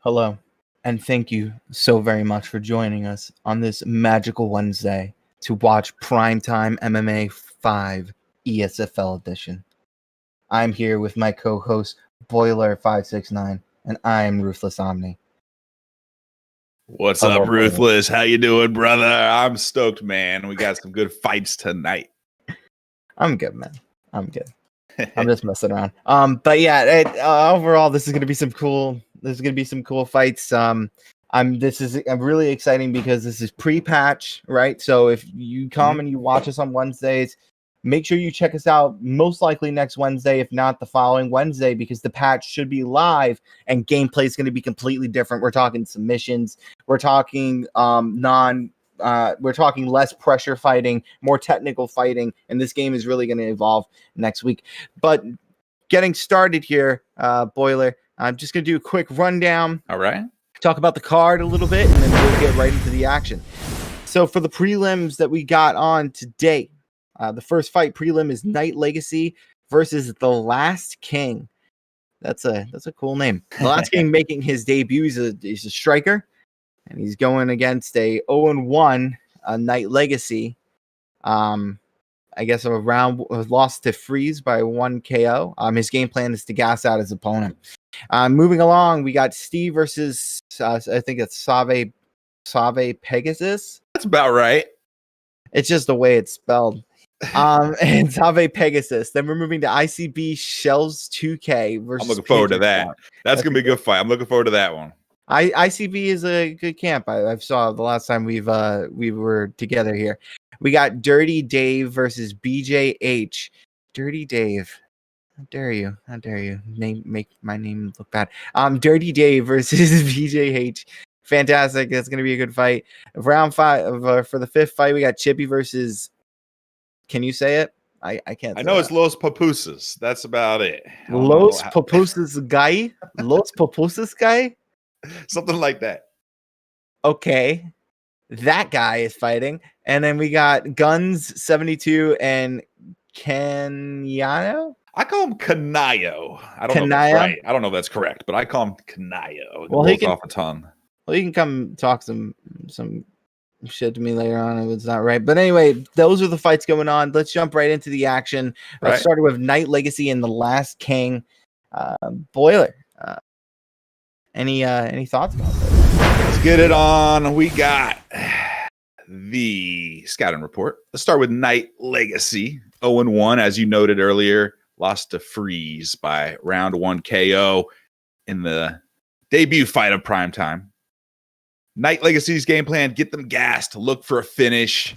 Hello, and thank you so very much for joining us on this magical Wednesday to watch PrimeTime MMA 5 ESFL edition. I'm here with my co-host Boiler569, and I'm Ruthless Omni. What's up, Ruthless? How you doing, brother? I'm stoked, man. We got some good fights tonight. I'm good, man. I'm good. I'm just messing around. But yeah, overall, this is gonna be some cool. There's gonna be some cool fights. This is really exciting because this is pre-patch, right? So if you come and you watch us on Wednesdays, make sure you check us out. Most likely next Wednesday, if not the following Wednesday, because the patch should be live and gameplay is going to be completely different. We're talking submissions. We're talking we're talking less pressure fighting, more technical fighting, and this game is really going to evolve next week. But getting started here, Boiler, I'm just going to do a quick rundown. All right. Talk about the card a little bit, and then we'll get right into the action. So for the prelims that we got on today, the first fight prelim is Night Legacy versus The Last King. That's a cool name. The Last King making his debut. He's a striker, and he's going against a 0-1 Night Legacy. I guess a round lost to Freeze by 1 KO. His game plan is to gas out his opponent. Moving along, we got Steve versus I think it's Suave Pegasus. That's about right. It's just the way it's spelled. And Suave Pegasus. Then we're moving to ICB Shells 2K versus. I'm looking forward to that. That's gonna be a good fight. I'm looking forward to that one. ICB is a good camp. I saw the last time we were together here. We got Dirty Dave versus BJH. Dirty Dave. How dare you? Make my name look bad. Dirty Dave versus BJH. Fantastic. That's going to be a good fight. Round 5 for the fifth fight, we got Chippy versus. Can you say it? I can't. I know it's Los Papooseas. That's about it. Los Papooseas guy. Los Papooseas guy. Something like that. Okay. That guy is fighting. And then we got Gunz 72 and Canio. I call him Canio. I don't know if that's right. I don't know if that's correct, but I call him Canio. Well, he can off a tongue. Well, you can come talk some shit to me later on if it's not right. But anyway, those are the fights going on. Let's jump right into the action. Right. Let's start with Night Legacy and The Last King. Boiler. Any thoughts about that? Let's get it on. We got the scouting report. Let's start with Night Legacy. 0-1, as you noted earlier. Lost to Freeze by round 1 KO in the debut fight of PrimeTime. Night Legacy's game plan, get them gassed, look for a finish.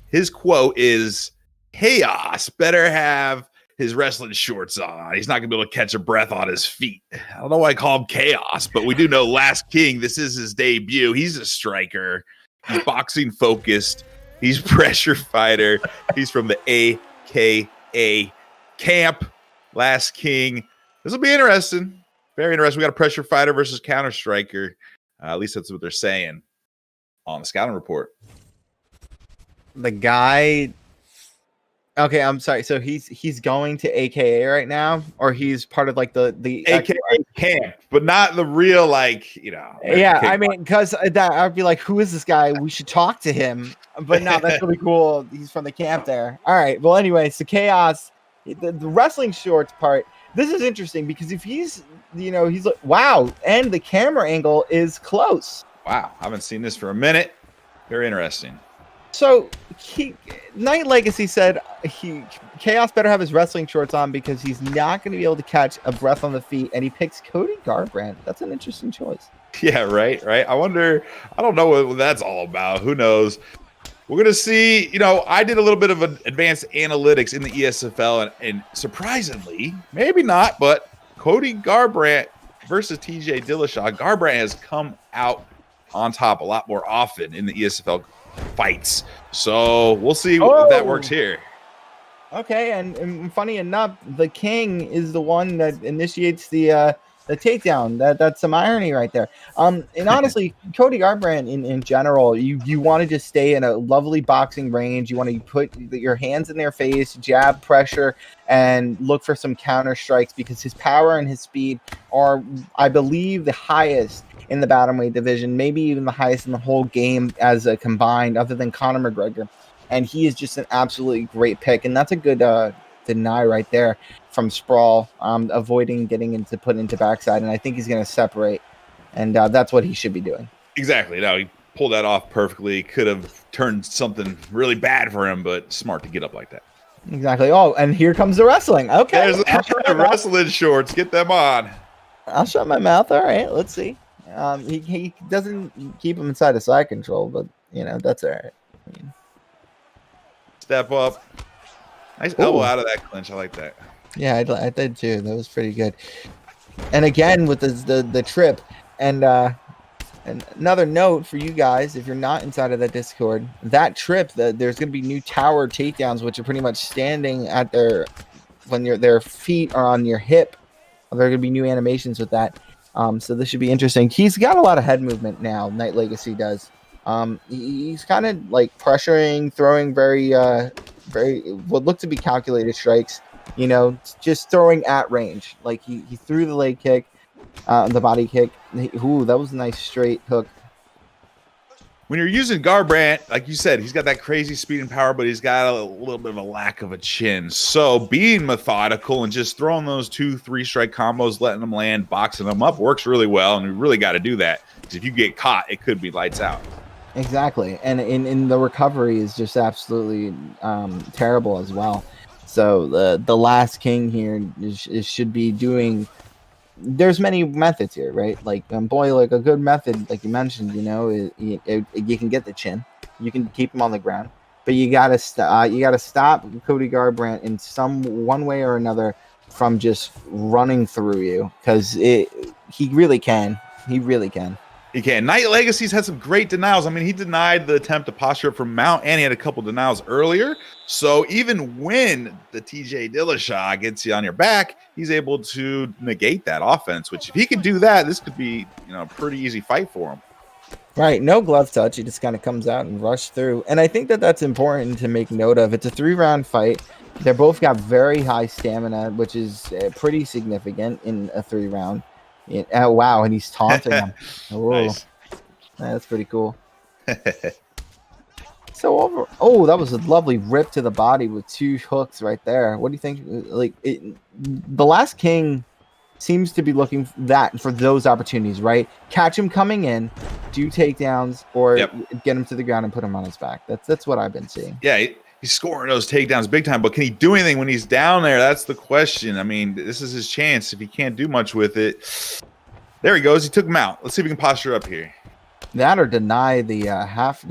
His quote is, Chaos better have his wrestling shorts on. He's not going to be able to catch a breath on his feet. I don't know why I call him Chaos, but we do know Last King, this is his debut. He's a striker. He's boxing focused. He's pressure fighter. He's from the AKA camp. Last King. This will be interesting. Very interesting. We got a pressure fighter versus counter striker. At least that's what they're saying on the scouting report. The guy. Okay, I'm sorry. So he's going to AKA right now, or he's part of like the AKA camp, but not the real Yeah, I mean, because I'd be like, who is this guy? We should talk to him. But no, that's really cool. He's from the camp there. All right. Well, anyway, so Chaos, the wrestling shorts part. This is interesting because if he's like, wow, and the camera angle is close. Wow, I haven't seen this for a minute. Very interesting. So Night Legacy said Chaos better have his wrestling shorts on because he's not going to be able to catch a breath on the feet, and he picks Cody Garbrandt. That's an interesting choice. Yeah, right. I wonder. I don't know what that's all about. Who knows? We're going to see, I did a little bit of an advanced analytics in the ESFL, and surprisingly, maybe not, but Cody Garbrandt versus TJ Dillashaw, Garbrandt has come out on top a lot more often in the ESFL fights. So we'll see if that works here. Okay, and funny enough, the King is the one that initiates the the takedown. That's some irony right there. And honestly, Cody Garbrandt in general, you want to just stay in a lovely boxing range. You want to put your hands in their face, jab pressure, and look for some counter strikes because his power and his speed are, I believe, the highest in the bantamweight division, maybe even the highest in the whole game as a combined, other than Conor McGregor. And he is just an absolutely great pick, and that's a good deny right there from Sprawl, avoiding getting put into backside, and I think he's going to separate, and that's what he should be doing. Exactly. No, he pulled that off perfectly. Could have turned something really bad for him, but smart to get up like that. Exactly. Oh, and here comes the wrestling. Okay. There's the wrestling shorts. Get them on. I'll shut my mouth. All right. Let's see. He doesn't keep him inside of side control, but, that's all right. I mean, step up. Nice elbow out of that clinch. I like that. Yeah, I did too. That was pretty good. And again with the trip, and another note for you guys, if you're not inside of that Discord, that trip, there's going to be new tower takedowns, which are pretty much standing at their feet are on your hip. There are going to be new animations with that. So this should be interesting. He's got a lot of head movement now. Night Legacy does. He's kind of like pressuring, throwing very what look to be calculated strikes. Just throwing at range. Like he threw the leg kick, the body kick. Ooh, that was a nice straight hook. When you're using Garbrandt, like you said, he's got that crazy speed and power, but he's got a little bit of a lack of a chin. So being methodical and just throwing those 2-3 strike combos, letting them land, boxing them up works really well. And you really got to do that, because if you get caught, it could be lights out. Exactly. And in the recovery is just absolutely terrible as well. So the last king here should be doing. There's many methods here, right? Like a good method, like you mentioned, you can get the chin, you can keep him on the ground, but you gotta stop Cody Garbrandt in one way or another from just running through you, because he really can. He can. Night Legacy's had some great denials. I mean, he denied the attempt to posture up from Mount, and he had a couple denials earlier. So even when the TJ Dillashaw gets you on your back, he's able to negate that offense, which if he can do that, this could be a pretty easy fight for him. Right. No glove touch. He just kind of comes out and rush through. And I think that's important to make note of. It's a 3-round fight. They're both got very high stamina, which is pretty significant in a 3-round. Oh, wow, and he's taunting him. Nice. That's pretty cool. So that was a lovely rip to the body with 2 hooks right there. What do you think? The Last King seems to be looking for those opportunities, right? Catch him coming in, do takedowns, or get him to the ground and put him on his back. That's what I've been seeing. Yeah. He's scoring those takedowns big time, but can he do anything when he's down there? That's the question. I mean, this is his chance. If he can't do much with it, there he goes. He took him out. Let's see if we can posture up here. That or deny the half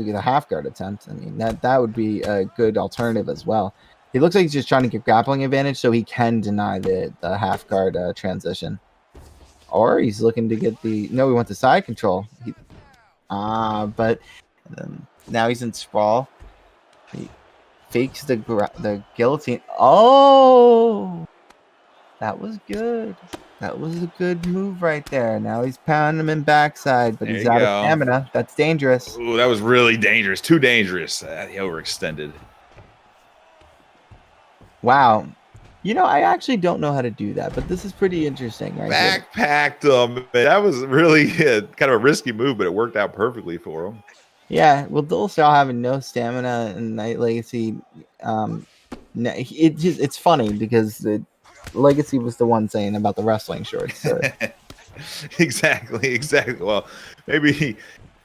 guard attempt. I mean, that would be a good alternative as well. He looks like he's just trying to get grappling advantage so he can deny the half guard transition. Or he's looking to get he went to side control. But now he's in sprawl. He fakes the guillotine. Oh, that was good. That was a good move right there. Now he's pounding him in backside, but he's out of stamina. That's dangerous. Ooh, that was really dangerous. Too dangerous. He overextended. Wow. I actually don't know how to do that, but this is pretty interesting. Right? Backpacked him. That was really kind of a risky move, but it worked out perfectly for him. Yeah, well, Dillashaw having no stamina and Night Legacy, it's funny because the Legacy was the one saying about the wrestling shorts. So. Exactly. Well, maybe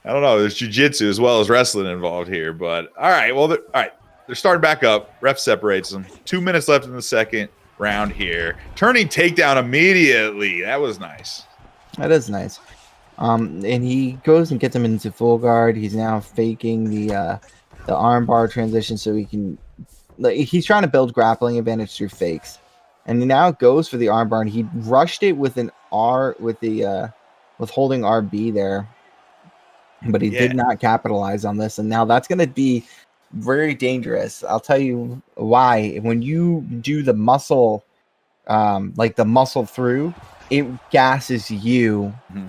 I don't know. There's jiu-jitsu as well as wrestling involved here, but all right. Well, they're starting back up. Ref separates them. 2 minutes left in the second round here. Turning takedown immediately. That was nice. That is nice. And he goes and gets him into full guard. He's now faking the armbar transition so he can. He's trying to build grappling advantage through fakes, and he now goes for the armbar. And he rushed it with an R with holding RB there, but he did not capitalize on this. And now that's going to be very dangerous. I'll tell you why. When you do the muscle, the muscle through. it gasses you Mhm.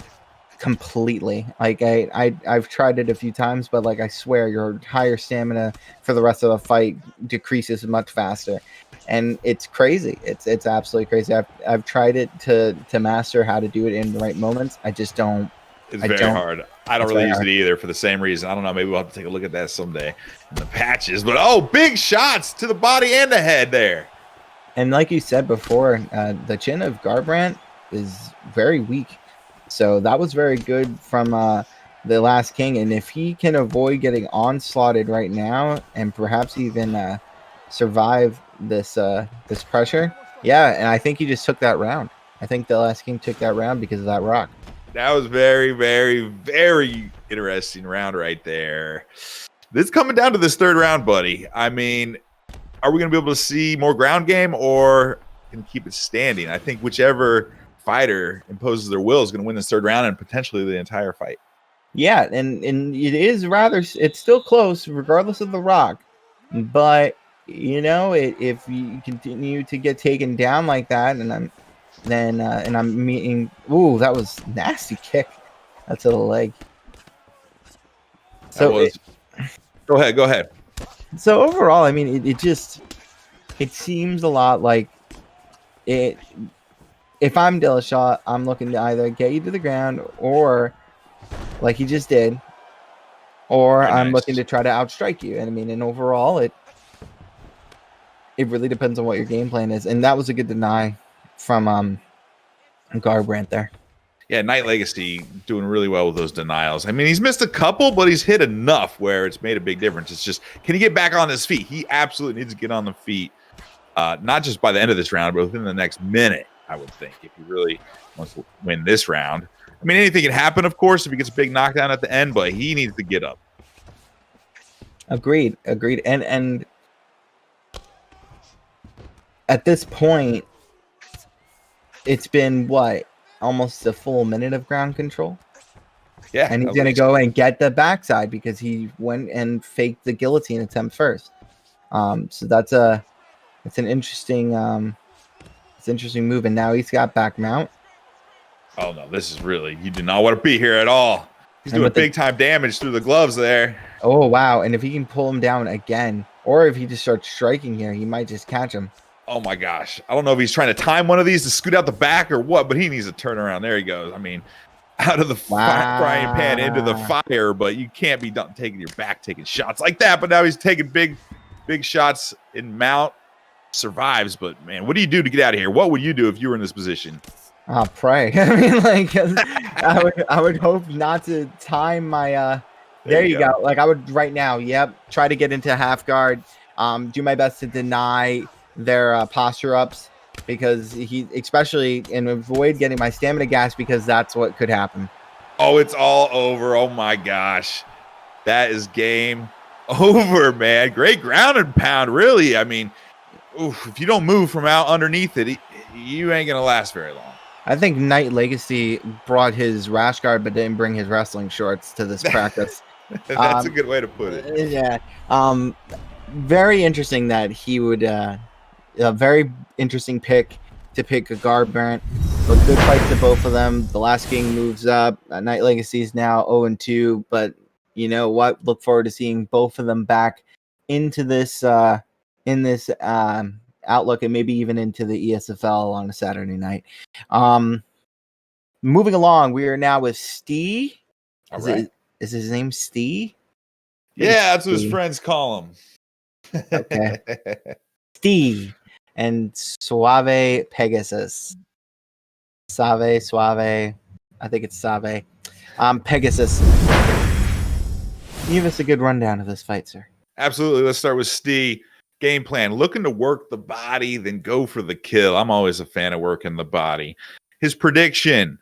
completely. Like I've tried it a few times, but like I swear your higher stamina for the rest of the fight decreases much faster. And it's crazy. It's absolutely crazy. I've tried it to master how to do it in the right moments. I just don't. It's I very don't. hard. I don't It's really very use hard. it either for the same reason. I don't know. Maybe we'll have to take a look at that someday in the patches. But big shots to the body and the head there. And like you said before, the chin of Garbrandt is very weak. So that was very good from the Last King. And if he can avoid getting onslaughted right now and perhaps even survive this this pressure, yeah, and I think he just took that round. I think the Last King took that round because of that rock. That was very, very, very interesting round right there. This is coming down to this third round, buddy. I mean, are we going to be able to see more ground game or can keep it standing? I think whichever fighter imposes their will is going to win this third round and potentially the entire fight. Yeah, and it is rather. It's still close, regardless of the rock. But you know, if you continue to get taken down like that, and I'm meeting. Ooh, that was nasty kick. That's to the leg. That So was. Go ahead. so overall, I mean, it seems a lot like it. If I'm Dillashaw, I'm looking to either get you to the ground or, like he just did, or Very I'm nice. looking to try to outstrike you. And I mean, and overall, it really depends on what your game plan is. And that was a good deny from Garbrandt there. Yeah, Night Legacy doing really well with those denials. I mean, he's missed a couple, but he's hit enough where it's made a big difference. It's just, can he get back on his feet? He absolutely needs to get on the feet, not just by the end of this round, but within the next minute, I would think, if he really wants to win this round. I mean, anything can happen, of course, if he gets a big knockdown at the end, but he needs to get up. Agreed. And at this point, it's been what? Almost a full minute of ground control. Yeah. And he's going to go and get the backside because he went and faked the guillotine attempt first. So it's an interesting move. And now he's got back mount. Oh, no, this is really, you do not want to be here at all. He's doing big time damage through the gloves there. Oh, wow. And if he can pull him down again, or if he just starts striking here, he might just catch him. Oh my gosh. I don't know if he's trying to time one of these to scoot out the back or what, but he needs to turn around. There he goes. I mean, out of the frying pan into the fire, but you can't be done taking your back, taking shots like that. But now he's taking big shots in mount, survives. But man, what do you do to get out of here? What would you do if you were in this position? Pray. I mean, like, I would hope not to time my, there you go. Like I would right now. Yep. Try to get into half guard. Do my best to deny their posture ups because especially and avoid getting my stamina gas because that's what could happen. Oh, it's all over. Oh my gosh. That is game over, man. Great ground and pound, really. I mean, if you don't move from out underneath it, you ain't going to last very long. I think Night Legacy brought his rash guard but didn't bring his wrestling shorts to this practice. That's a good way to put it. Yeah. Very interesting that he would a very interesting pick to pick a Garbrandt. A good fight to both of them. The Last King moves up. Night Legacy is now 0-2, but you know what? Look forward to seeing both of them back into this outlook and maybe even into the ESFL on a Saturday night. Moving along, we are now with Stee. Is his name Stee? Yeah, that's what his friends call him. Okay. Stee and Suave Pegasus. Suave. I think it's Suave. Pegasus. Give us a good rundown of this fight, sir. Absolutely. Let's start with Stee. Game plan, looking to work the body, then go for the kill. I'm always a fan of working the body. His prediction,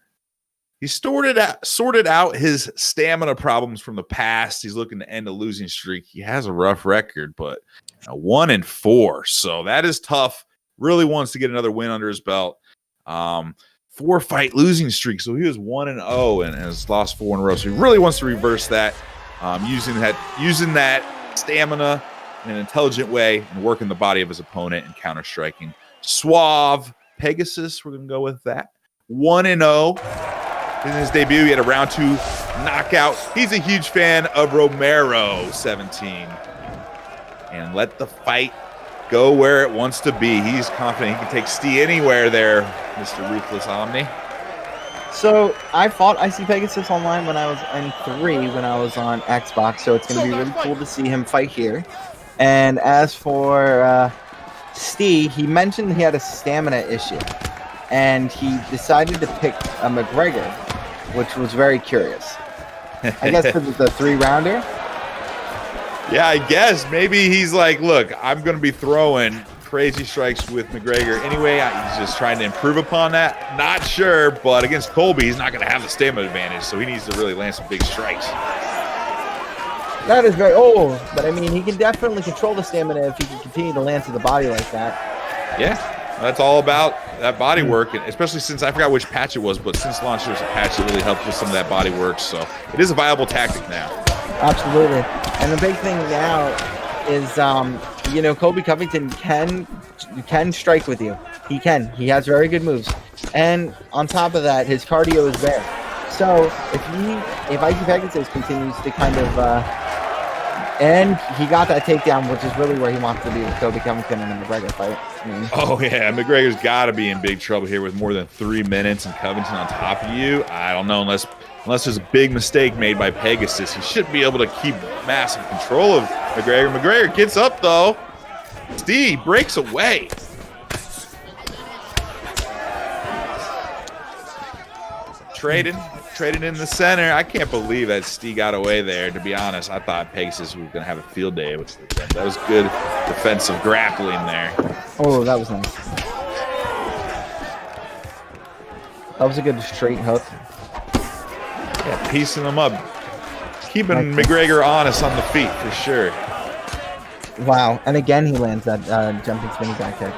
he sorted out his stamina problems from the past. He's looking to end a losing streak. He has a rough record, but 1-4. So that is tough. Really wants to get another win under his belt. 4-fight losing streak. So he was 1-0 and has lost 4 in a row. So he really wants to reverse that. Using that stamina in an intelligent way and working the body of his opponent and counter striking. Suave Pegasus, we're going to go with that. 1-0 in his debut. He had a round 2 knockout. He's a huge fan of Romero 17. And let the fight go where it wants to be. He's confident he can take Steve anywhere there, Mr. Ruthless Omni. So I fought Icy Pegasus online when I was in 3 when I was on Xbox. So it's going to be really cool to see him fight here. And as for Steve, he mentioned he had a stamina issue. And he decided to pick a McGregor, which was very curious. I guess for the 3-rounder. Yeah, I guess. Maybe he's like, look, I'm going to be throwing crazy strikes with McGregor anyway. He's just trying to improve upon that. Not sure, but against Colby, he's not going to have the stamina advantage, so he needs to really land some big strikes. That is very old, but I mean, he can definitely control the stamina if he can continue to land to the body like that. Yeah, that's all about that body work, and especially since I forgot which patch it was, but since launch there's a patch that really helps with some of that body work, so it is a viable tactic now. Absolutely. And the big thing now is, you know, Colby Covington can strike with you. He can. He has very good moves. And on top of that, his cardio is there. So if Icy Pegasus continues to kind of, and he got that takedown, which is really where he wants to be with Colby Covington in the McGregor fight. I mean, oh, yeah. McGregor's got to be in big trouble here with more than 3 minutes and Covington on top of you. I don't know, unless there's a big mistake made by Pegasus. He should be able to keep massive control of McGregor. McGregor gets up, though. Steve breaks away. Trading in the center. I can't believe that Steve got away there, to be honest. I thought Pegasus was going to have a field day with them. That was good defensive grappling there. Oh, that was nice. That was a good straight hook. Yeah, piecing them up. Keeping McGregor honest on the feet for sure. Wow. And again, he lands that jumping spinning back kick.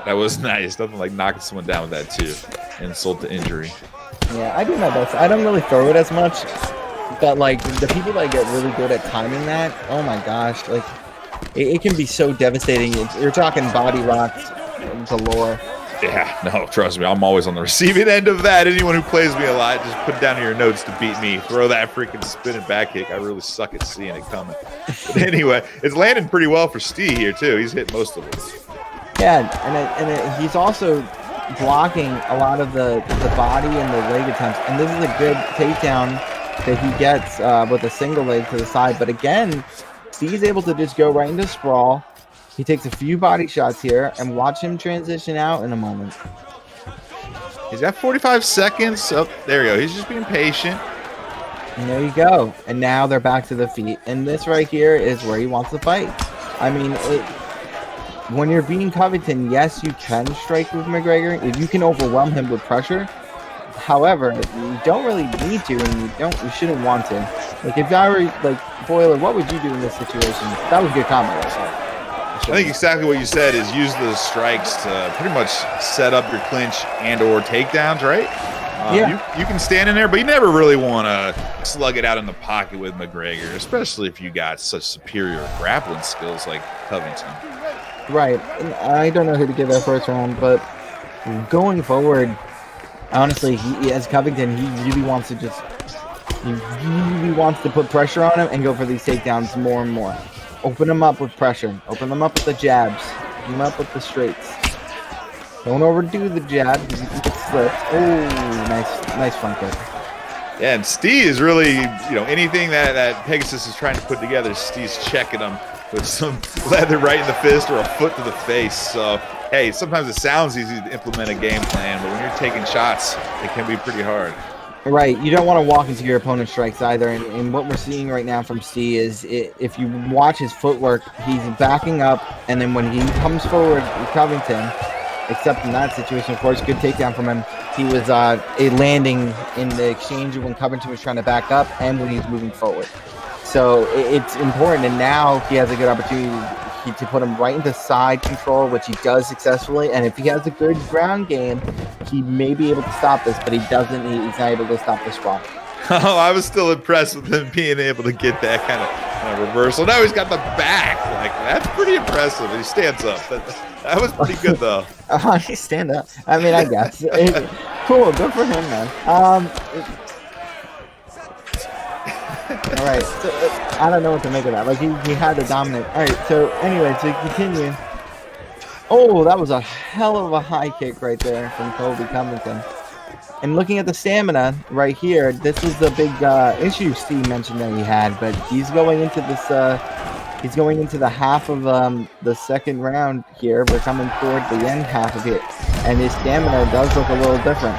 That was nice. Nothing like knocking someone down with that, too. Insult to injury. Yeah, I do my best. I don't really throw it as much. But, like, the people that get really good at timing that, oh my gosh. Like, it can be so devastating. You're talking body rocks galore. Yeah, no, trust me. I'm always on the receiving end of that. Anyone who plays me a lot, just put down in your notes to beat me. Throw that freaking spinning back kick. I really suck at seeing it coming. But anyway, it's landing pretty well for Steve here, too. He's hit most of it. Yeah, and he's also blocking a lot of the body and the leg attempts. And this is a good takedown that he gets with a single leg to the side. But again, Steve's able to just go right into sprawl. He takes a few body shots here, and watch him transition out in a moment. He's got 45 seconds. Oh, there you go. He's just being patient. And there you go. And now they're back to the feet. And this right here is where he wants to fight. I mean, when you're beating Covington, yes, you can strike with McGregor. If you can overwhelm him with pressure. However, you don't really need to, and you shouldn't want to. Like, if I were, like, Boiler, what would you do in this situation? That was good combo. I think exactly what you said is use those strikes to pretty much set up your clinch and or takedowns, right? Yeah. You can stand in there, but you never really want to slug it out in the pocket with McGregor, especially if you got such superior grappling skills like Covington. Right. And I don't know who to give that first round, but going forward, honestly, as Covington, he really wants to put pressure on him and go for these takedowns more and more. Open them up with pressure. Open them up with the jabs. Open them up with the straights. Don't overdo the jab because you can get slipped. Oh, nice front kick. Yeah, and Steve is really, anything that Pegasus is trying to put together, Steve's checking them with some leather right in the fist or a foot to the face. So, hey, sometimes it sounds easy to implement a game plan, but when you're taking shots, it can be pretty hard. Right, you don't want to walk into your opponent's strikes either, and what we're seeing right now from Steve is if you watch his footwork, he's backing up, and then when he comes forward with Covington, except in that situation, of course, good takedown from him, he was a landing in the exchange when Covington was trying to back up and when he was moving forward. So it's important, and now he has a good opportunity to put him right into side control, which he does successfully. And if he has a good ground game, he may be able to stop this, but he doesn't. He's not able to stop this spot. Oh, I was still impressed with him being able to get that kind of reversal. Now he's got the back. Like, that's pretty impressive. He stands up. That was pretty good, though. He stand up. I mean, I guess. cool. Good for him, man. All right. So, I don't know what to make of that. Like, he had the dominant. All right. So, anyway, to continue. Oh, that was a hell of a high kick right there from Kobe Covington. And looking at the stamina right here, this was the big issue Steve mentioned that he had. But he's going into this. He's going into the half of the second round here. We're coming toward the end half of it, and his stamina does look a little different.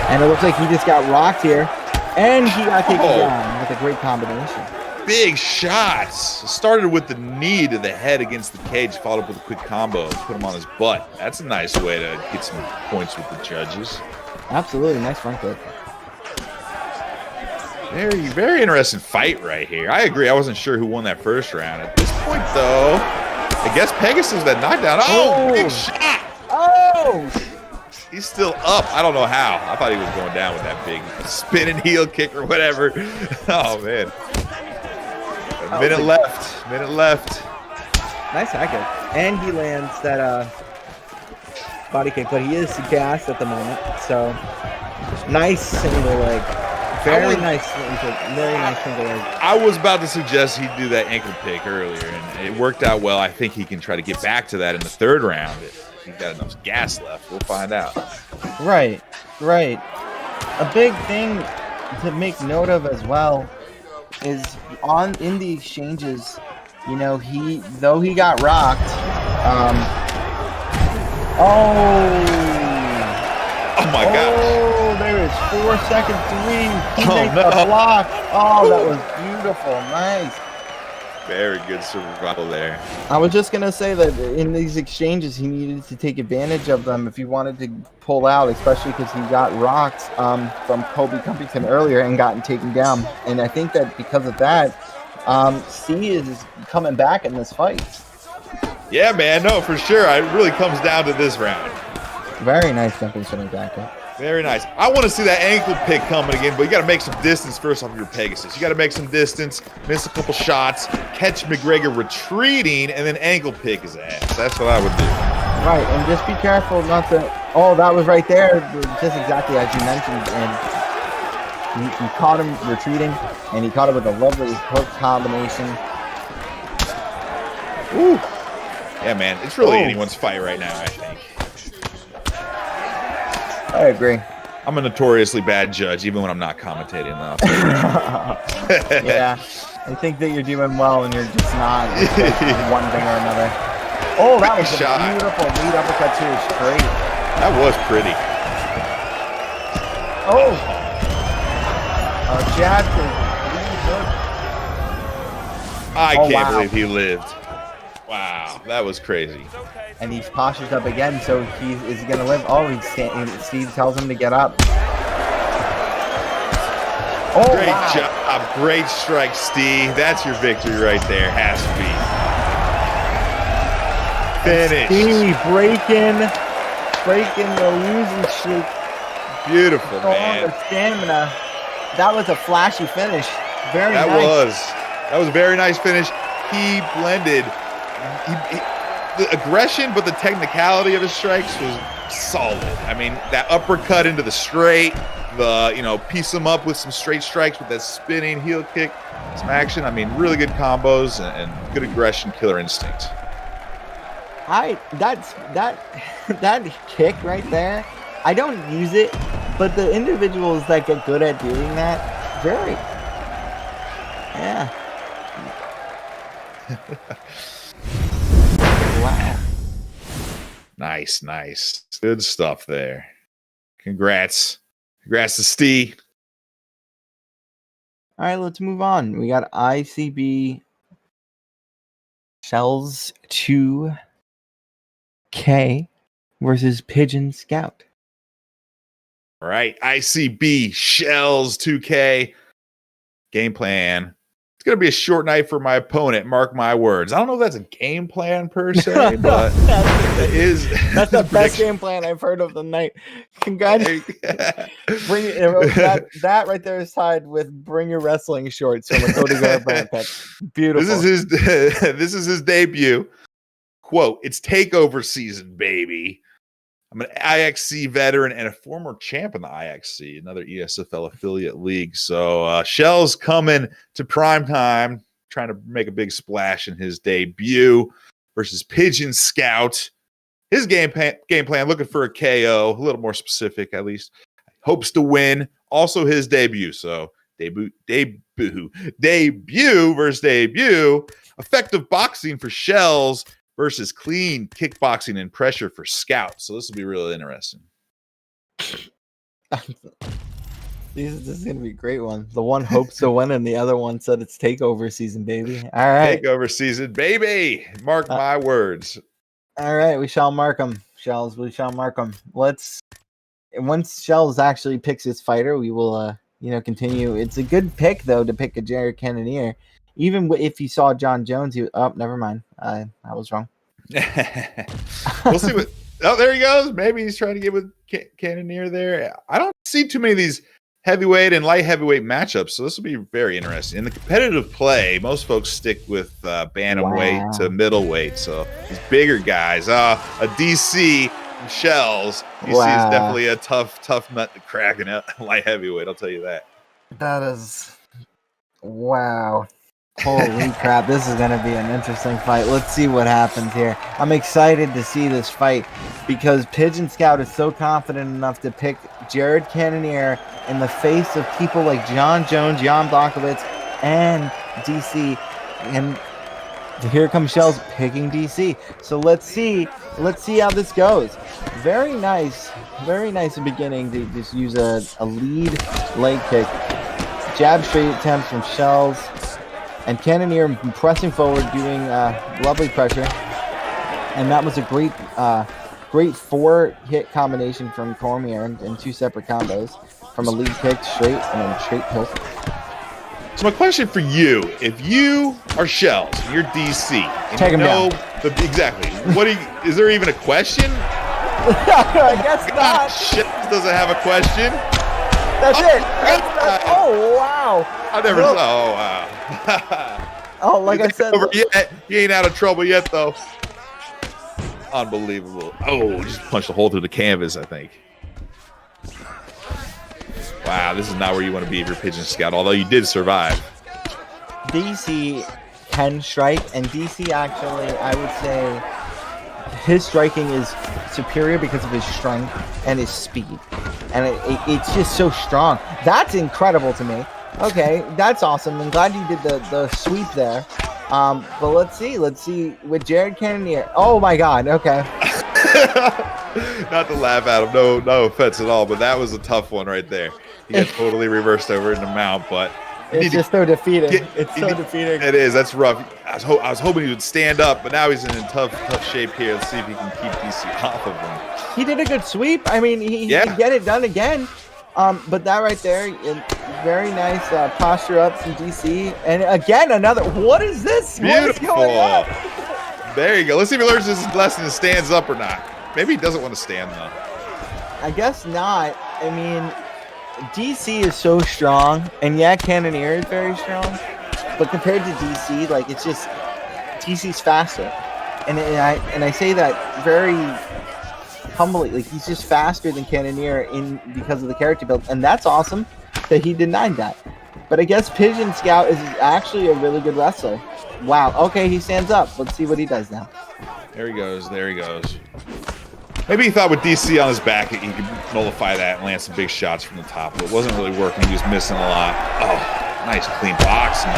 And it looks like he just got rocked here, and he got taken down with a great combination. Big shots. Started with the knee to the head against the cage, followed up with a quick combo, put him on his butt. That's a nice way to get some points with the judges. Absolutely, nice front kick. Very, very interesting fight right here. I agree. I wasn't sure who won that first round. At this point, though, I guess Pegasus that knockdown. Oh, big shot. Oh! He's still up. I don't know how. I thought he was going down with that big spinning heel kick or whatever. Oh, man. A minute left. Minute left. Nice high kick. And he lands that body kick, but he is gassed at the moment. So, nice single leg. Very nice single leg. I was about to suggest he'd do that ankle pick earlier, and it worked out well. I think he can try to get back to that in the third round. He's got enough gas left. We'll find out. Right. A big thing to make note of as well is in the exchanges, you know, he got rocked. Oh my gosh. Oh, there is 4 second three. He makes a block. Oh, that was beautiful. Nice. Very good survival there. I was just going to say that in these exchanges, he needed to take advantage of them if he wanted to pull out, especially because he got rocked from Kobe Covington earlier and gotten taken down. And I think that because of that, C is coming back in this fight. Yeah, man. No, for sure. It really comes down to this round. Very nice jumping spinning back. Very nice. I want to see that ankle pick coming again, but you got to make some distance first off your Pegasus. You got to make some distance, miss a couple shots, catch McGregor retreating, and then ankle pick his ass. That's what I would do. Right, and just be careful not to. Oh, that was right there, just exactly as you mentioned. And he caught him retreating, and he caught him with a lovely hook combination. Ooh. Yeah, man. It's really anyone's fight right now, I think. I agree. I'm a notoriously bad judge, even when I'm not commentating enough. Yeah, I think that you're doing well, and you're just not one thing or another. Oh, that was a beautiful lead uppercut too. Straight. That was pretty. Oh, jab. I can't believe he lived. Wow, that was crazy. And he's postured up again, so is he going to live? Oh, Steve tells him to get up. Oh, great job. Great strike, Steve. That's your victory right there. Has to be. Finish. Steve breaking the losing streak. Beautiful, man. The stamina. That was a flashy finish. Very nice. That was a very nice finish. He blended the aggression, but the technicality of his strikes was solid. I mean, that uppercut into the straight, piece him up with some straight strikes with that spinning heel kick, some action. I mean, really good combos and good aggression, killer instinct. That kick right there, I don't use it, but the individuals that get good at doing that, yeah. Wow. Nice. Good stuff there. Congrats to Steve. All right, let's move on. We got ICB Shells 2K versus Pigeon Scout. All right, ICB Shells 2K. Game plan. It's going to be a short night for my opponent, mark my words. I don't know if that's a game plan per se, but it is. That's the best game plan I've heard of the night. Congratulations. Bring that right there is tied with bring your wrestling shorts from a Cody Garbrandt pick. Beautiful. This is his debut. Quote, "It's takeover season, baby." I'm an IXC veteran and a former champ in the IXC, another ESFL affiliate league. So Shell's coming to PrimeTime, trying to make a big splash in his debut versus Pigeon Scout. His game plan, looking for a KO, a little more specific at least. Hopes to win. Also his debut. So debut versus debut. Effective boxing for Shells versus clean kickboxing and pressure for Scout. So this will be really interesting. This is going to be a great one. The one hopes to win and the other one said it's takeover season, baby. All right. Takeover season, baby. Mark my words. All right. We shall mark them. Shells, we shall mark them. Once Shells actually picks his fighter, we will, continue. It's a good pick, though, to pick a Jared Cannonier. Even if you saw John Jones, never mind. I was wrong. We'll see what. Oh, there he goes. Maybe he's trying to get with Cannonier there. I don't see too many of these heavyweight and light heavyweight matchups, so this will be very interesting. In the competitive play, most folks stick with bantamweight to middleweight. So these bigger guys, a DC from Shells, DC is definitely a tough nut to crack in light heavyweight. I'll tell you that. That is wow. Holy crap, this is going to be an interesting fight. Let's see what happens here. I'm excited to see this fight because Pigeon Scout is so confident enough to pick Jared Cannonier in the face of people like John Jones, Jan Blachowicz, and DC. And here comes Shells picking DC. So let's see how this goes. Very nice beginning to just use a lead leg kick. Jab straight attempts from Shells. And Cannonier pressing forward, doing lovely pressure. And that was a great 4-hit combination from Cormier in 2 separate combos. From a lead kick straight and then straight hook. So my question for you, if you are Shells, you're DC, and take him down. Exactly. Is there even a question? I guess not. Shells doesn't have a question. That's it. Oh, wow. I never saw. Oh, wow. Oh, like I said. You ain't out of trouble yet, though. Unbelievable. Oh, just punched a hole through the canvas, I think. Wow, this is not where you want to be if you're Pigeon Scout, although you did survive. DC can strike, and DC actually, I would say, his striking is superior because of his strength and his speed. And it's just so strong. That's incredible to me. Okay, that's awesome. I'm glad you did the sweep there. But let's see with Jared Cannonier. Oh my God. Okay. Not to laugh at him. No offense at all. But that was a tough one right there. He got totally reversed over in the mount. But it's just so defeating. It's so defeating. It is. That's rough. I was hoping he would stand up, but now he's in tough shape here. Let's see if he can keep DC off of him. He did a good sweep. I mean, he can get it done again. But that right there, very nice posture up from DC. And again, another. What is this? Beautiful. What is going on? There you go. Let's see if he learns his lesson and stands up or not. Maybe he doesn't want to stand, though. I guess not. I mean, DC is so strong. And yeah, Cannonier is very strong. But compared to DC, like, it's just DC's faster. And I say that very humbly. Like, he's just faster than Cannonier because of the character build. And that's awesome that he denied that. But I guess Pigeon Scout is actually a really good wrestler. Wow. Okay, he stands up. Let's see what he does now. There he goes. Maybe he thought with DC on his back he could nullify that and land some big shots from the top, but it wasn't really working. He was missing a lot. Oh, nice clean boxing.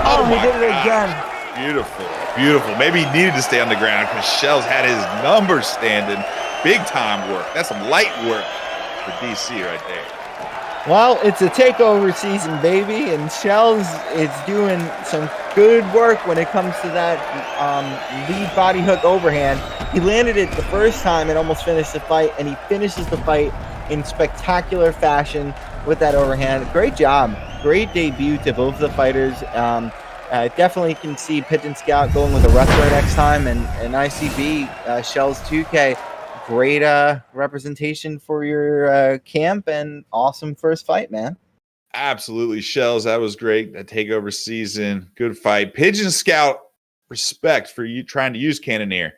Oh, he did it again. Beautiful. Maybe he needed to stay on the ground because Shells had his numbers standing. Big time work. That's some light work for DC right there. Well, it's a takeover season, baby, and Shells is doing some good work when it comes to that lead body hook overhand. He landed it the first time and almost finished the fight, and he finishes the fight in spectacular fashion with that overhand. Great job. Great debut to both of the fighters. Definitely can see Pigeon Scout going with a wrestler next time, and ICB, Shells 2K. Great representation for your camp and awesome first fight, man. Absolutely, Shells. That was great. That takeover season. Good fight. Pigeon Scout, respect for you trying to use Cannonier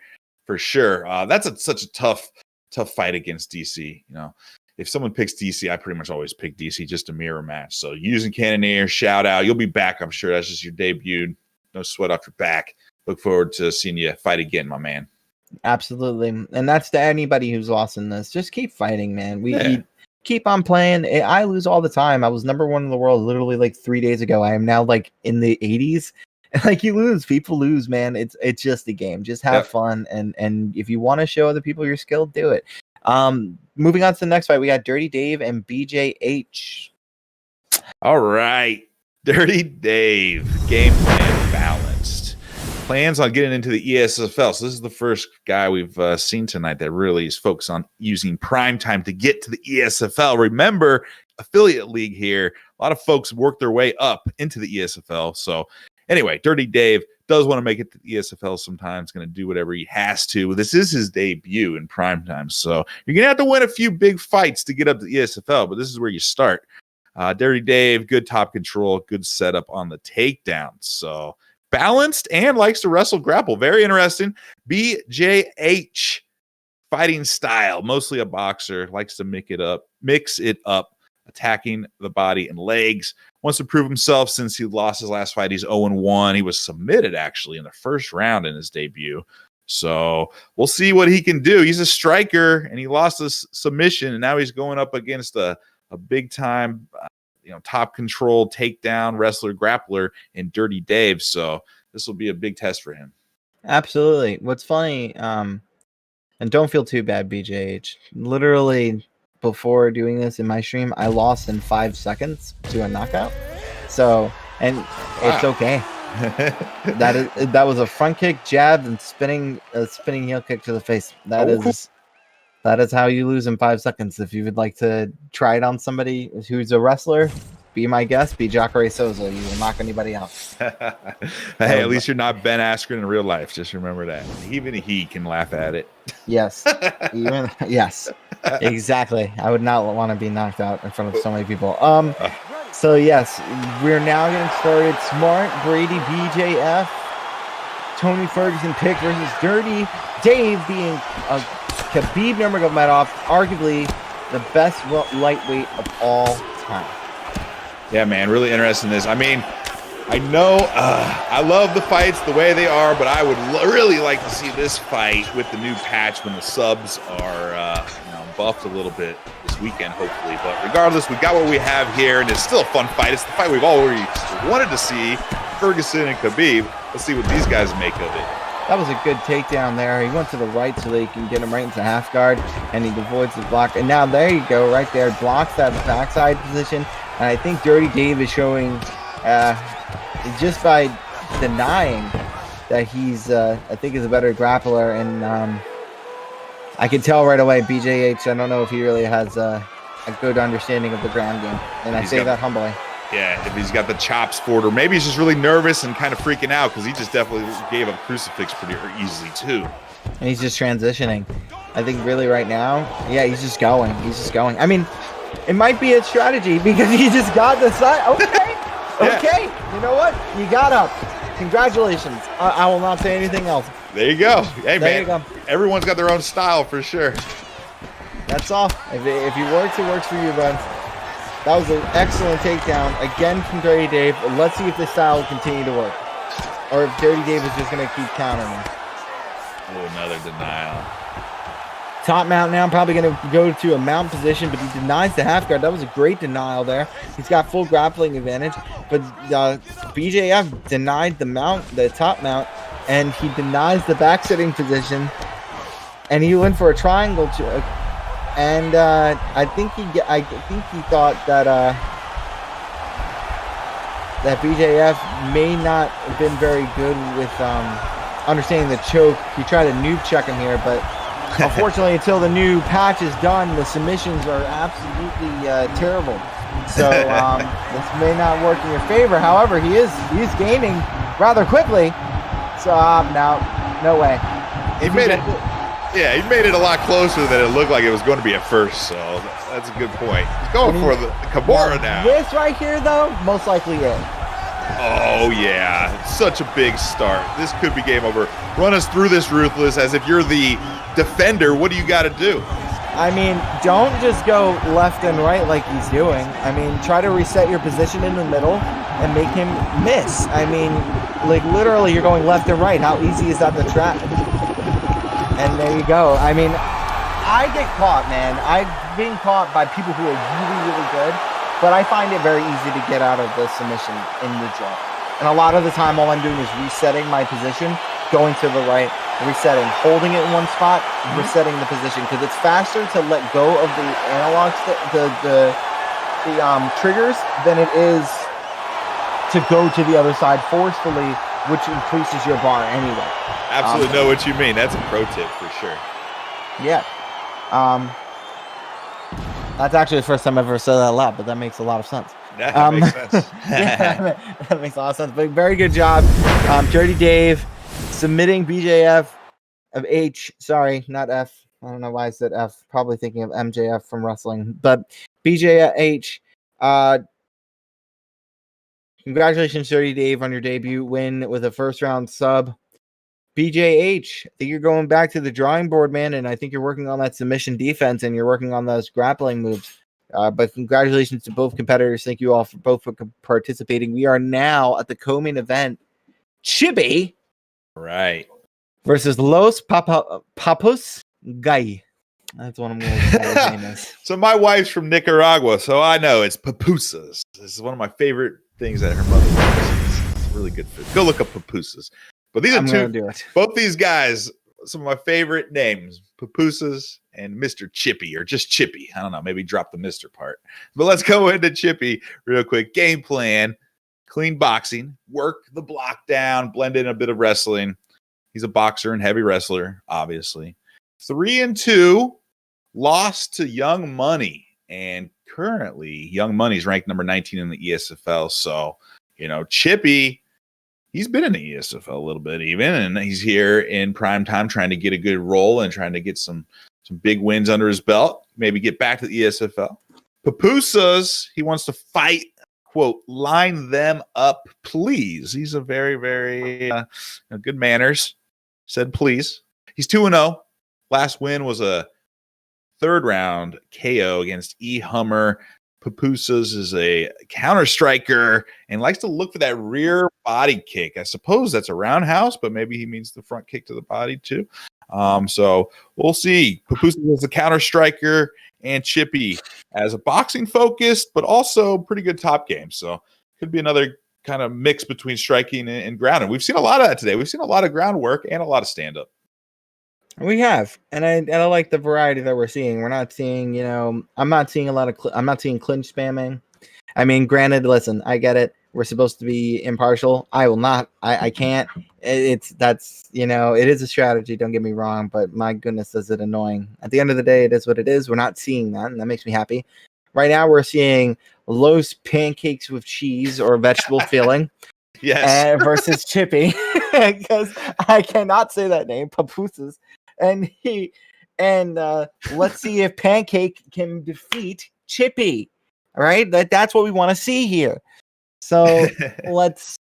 for sure. That's such a tough tough fight against DC. You know, if someone picks DC, I pretty much always pick DC just to mirror match. So using Cannoneer, shout out. You'll be back, I'm sure. That's just your debut. No sweat off your back. Look forward to seeing you fight again, my man. Absolutely. And that's to anybody who's lost in this. Just keep fighting, man. We keep on playing. I lose all the time. I was number 1 in the world literally like 3 days ago. I am now like in the 80s. Like you lose, people lose, man. It's just a game. Just have fun, and if you want to show other people you're skilled, do it. Moving on to the next fight, we got Dirty Dave and BJH. All right, Dirty Dave, game plan balanced. Plans on getting into the ESFL. So this is the first guy we've seen tonight that really is focused on using PrimeTime to get to the ESFL. Remember, affiliate league here. A lot of folks work their way up into the ESFL. So anyway, Dirty Dave does want to make it to the ESFL sometimes, going to do whatever he has to. This is his debut in PrimeTime, so you're going to have to win a few big fights to get up to the ESFL, but this is where you start. Dirty Dave, good top control, good setup on the takedown. So balanced and likes to wrestle grapple. Very interesting. BJH, fighting style, mostly a boxer, likes to mix it up, attacking the body and legs. Wants to prove himself since he lost his last fight. He's 0-1. He was submitted, actually, in the first round in his debut. So we'll see what he can do. He's a striker, and he lost his submission, and now he's going up against a big-time, top control, takedown, wrestler, grappler in Dirty Dave. So this will be a big test for him. Absolutely. What's funny, and don't feel too bad, BJH. Literally, before doing this in my stream, I lost in 5 seconds to a knockout. So, and it's okay. That was a front kick, jab, and spinning heel kick to the face. That is how you lose in 5 seconds. If you would like to try it on somebody who's a wrestler, be my guest. Be Jacare Souza. You will knock anybody out. Hey, at least you're not Ben Askren in real life. Just remember that. Even he can laugh at it. Yes. Yes. Exactly. I would not want to be knocked out in front of so many people. So yes, we're now getting started. Smart, Brady, BJF, Tony Ferguson pick versus Dirty Dave, being a Khabib Nurmagomedov, arguably the best lightweight of all time. Yeah, man, really interested in this. I mean, I know I love the fights the way they are, but I would really like to see this fight with the new patch when the subs are buffed a little bit this weekend, hopefully. But regardless, we got what we have here, and it's still a fun fight. It's the fight we've already wanted to see, Ferguson and Khabib. Let's see what these guys make of it. That was a good takedown there. He went to the right so that he can get him right into half guard, and he avoids the block. And now there you go, right there, blocks that backside position. And I think Dirty Dave is showing, just by denying that he's, I think, is a better grappler. And I can tell right away, BJH, I don't know if he really has a good understanding of the ground game. And I say that humbly. Yeah, if he's got the chops for it, or maybe he's just really nervous and kind of freaking out because he just definitely gave up crucifix pretty easily too. And he's just transitioning. I think really right now, yeah, he's just going. I mean, it might be a strategy because he just got the side. Okay, okay. Yeah. You know what? You got up. Congratulations. I will not say anything else. There you go. Hey, there man. Everyone's got their own style for sure. That's all. If he works, it works for you, bud. That was an excellent takedown. Again from Dirty Dave. Let's see if this style will continue to work. Or if Dirty Dave is just going to keep countering him. Oh, another denial. Top mount now. Probably going to go to a mount position, but he denies the half guard. That was a great denial there. He's got full grappling advantage. But BJF denied the mount, the top mount, and he denies the back sitting position. And he went for a triangle choke. And I think he thought that that BJF may not have been very good with understanding the choke. He tried to noob check him here, but unfortunately, until the new patch is done, the submissions are absolutely terrible. So this may not work in your favor. However, he's gaining rather quickly. So no way. He made it a lot closer than it looked like it was going to be at first, so that's a good point. He's going for the Kimura now. This right here, though, most likely it. Oh, yeah. Such a big start. This could be game over. Run us through this, Ruthless, as if you're the defender. What do you got to do? I mean, don't just go left and right like he's doing. I mean, try to reset your position in the middle and make him miss. I mean, like literally you're going left and right. How easy is that to track? And there you go. I mean, I get caught, man. I've been caught by people who are really, really good, but I find it very easy to get out of the submission in the draw. And a lot of the time, all I'm doing is resetting my position, going to the right, resetting, holding it in one spot, resetting the position, because it's faster to let go of the analog, the triggers than it is to go to the other side forcefully, which increases your bar anyway. Absolutely know what you mean. That's a pro tip for sure. Yeah. That's actually the first time I've ever said that out loud, but that makes a lot of sense. That makes sense. Yeah, that makes a lot of sense. But very good job, Dirty Dave, submitting BJF of H. Sorry, not F. I don't know why I said F. Probably thinking of MJF from wrestling, but BJH. Congratulations, Dirty Dave, on your debut win with a first round sub. BJH, I think you're going back to the drawing board, man, and I think you're working on that submission defense and you're working on those grappling moves. But congratulations to both competitors. Thank you all for both for participating. We are now at the co-main event. Chippy, right, versus Los Papooseas. That's what I'm going to say. So my wife's from Nicaragua, so I know it's Papooseas. This is one of my favorite things that her mother does. It's really good food. Go look up Papooseas. But these are both these guys, some of my favorite names, Papooseas and Mr. Chippy, or just Chippy. I don't know, maybe drop the Mr. part. But let's go into Chippy real quick. Game plan, clean boxing, work the block down, blend in a bit of wrestling. He's a boxer and heavy wrestler, obviously. 3-2, lost to Young Money. And currently, Young Money's ranked number 19 in the ESFL. So, Chippy, he's been in the ESFL a little bit even, and he's here in prime time trying to get a good role and trying to get some big wins under his belt, maybe get back to the ESFL. Papooseas, he wants to fight, quote, line them up, please. He's a very, very good manners, said please. He's 2-0. Last win was a third round KO against E. Hummer. Papooseas is a counter striker and likes to look for that rear body kick. I suppose that's a roundhouse, but maybe he means the front kick to the body too. So we'll see. Papooseas is a counter striker and Chippy as a boxing focused, but also pretty good top game. So could be another kind of mix between striking and ground. And we've seen a lot of that today. We've seen a lot of groundwork and a lot of stand up. We have, and I like the variety that we're seeing. We're not seeing, I'm not seeing a lot of, I'm not seeing clinch spamming. I mean, granted, listen, I get it. We're supposed to be impartial. I will not. I can't. It is a strategy. Don't get me wrong, but my goodness, is it annoying? At the end of the day, it is what it is. We're not seeing that, and that makes me happy. Right now, we're seeing Los Pancakes with cheese or vegetable filling. Yes. Versus Chippy, because I cannot say that name, Papooseas. And let's see if Pancake can defeat Chippy. All right, that's what we want to see here. So let's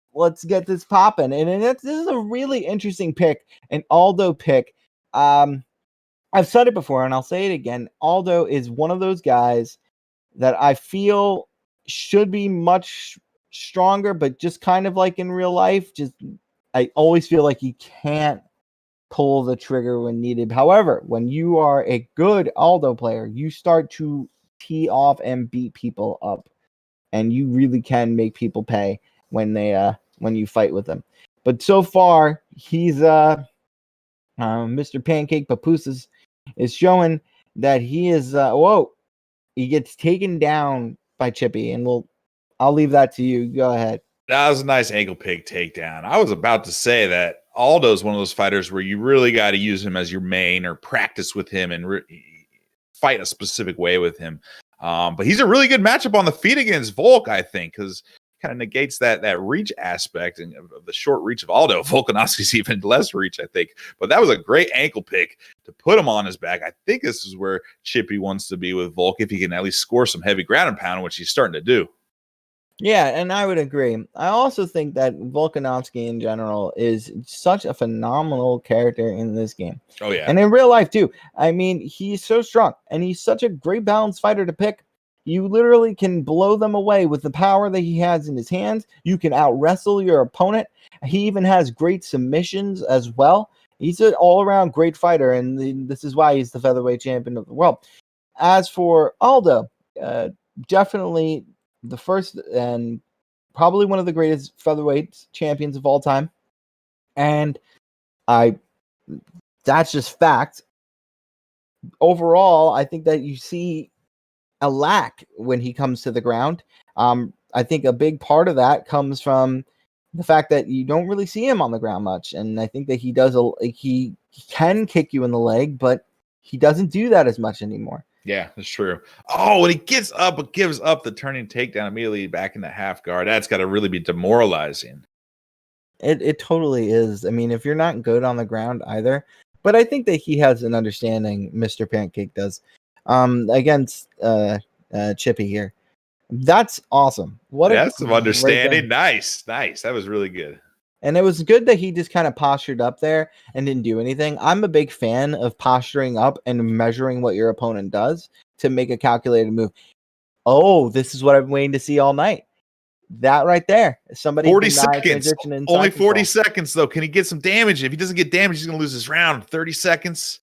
get this popping. And this is a really interesting pick, an Aldo pick. I've said it before, and I'll say it again. Aldo is one of those guys that I feel should be much stronger, but just kind of like in real life, I always feel like he can't pull the trigger when needed. However, when you are a good Aldo player, you start to tee off and beat people up, and you really can make people pay when you fight with them. But so far, he's Mr. Pancake Papooseas is showing that he is he gets taken down by Chippy, and I'll leave that to you. Go ahead. That was a nice ankle pick takedown. I was about to say that Aldo's one of those fighters where you really got to use him as your main or practice with him and fight a specific way with him. But he's a really good matchup on the feet against Volk, I think, because kind of negates that reach aspect and of the short reach of Aldo. Volkanovski's even less reach, I think. But that was a great ankle pick to put him on his back. I think this is where Chippy wants to be with Volk, if he can at least score some heavy ground and pound, which he's starting to do. Yeah, and I would agree. I also think that Volkanovski in general is such a phenomenal character in this game. Oh yeah. And in real life too. I mean, he's so strong and he's such a great balanced fighter to pick. You literally can blow them away with the power that he has in his hands. You can out wrestle your opponent. He even has great submissions as well. He's an all-around great fighter, and this is why he's the featherweight champion of the world. As for Aldo, definitely the first and probably one of the greatest featherweight champions of all time. And that's just fact. Overall, I think that you see a lack when he comes to the ground. I think a big part of that comes from the fact that you don't really see him on the ground much. And I think that he can kick you in the leg, but he doesn't do that as much anymore. Yeah, that's true. Oh, when he gets up, but gives up the turning takedown immediately back in the half guard. That's got to really be demoralizing. It totally is. I mean, if you're not good on the ground either, but I think that he has an understanding, Mr. Pancake does, against Chippy here. That's awesome. That's some understanding. Nice. That was really good. And it was good that he just kind of postured up there and didn't do anything. I'm a big fan of posturing up and measuring what your opponent does to make a calculated move. Oh, this is what I've been waiting to see all night. That right there. Somebody 40 seconds. Only 40 control. Seconds, though. Can he get some damage? If he doesn't get damage, he's going to lose this round. 30 seconds.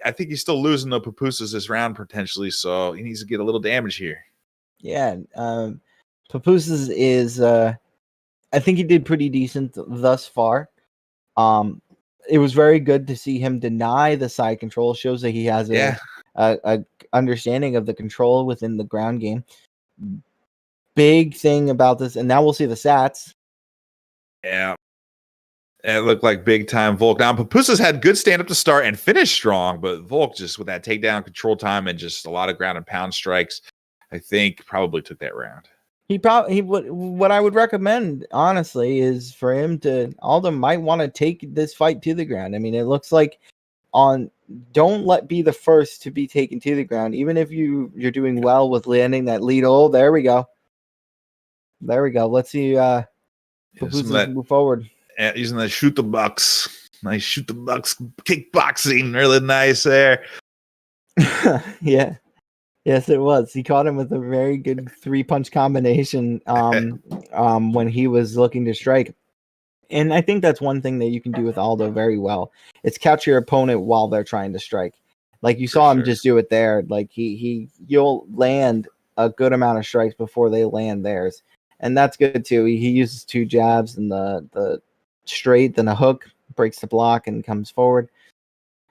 I think he's still losing the Papooseas this round potentially, so he needs to get a little damage here. Yeah. Papooseas is... I think he did pretty decent thus far. It was very good to see him deny the side control. Shows that he has a understanding of the control within the ground game. Big thing about this, and now we'll see the stats. Yeah. It looked like big time Volk. Now, Papooseas had good stand up to start and finished strong, but Volk just with that takedown control time and just a lot of ground and pound strikes, I think probably took that round. What I would recommend, honestly, is for him to, Aldo might want to take this fight to the ground. I mean, it looks like don't be the first to be taken to the ground, even if you're doing well with landing that lead. Oh, there we go. Let's see Papooseas move forward. Using the shoot the bucks. Nice shoot the bucks kickboxing. Really nice there. Yeah. Yes, it was. He caught him with a very good 3-punch combination when he was looking to strike. And I think that's one thing that you can do with Aldo very well. It's catch your opponent while they're trying to strike. Like you saw him just do it there. Like you'll land a good amount of strikes before they land theirs. And that's good too. He uses 2 jabs and the straight, then a hook, breaks the block and comes forward.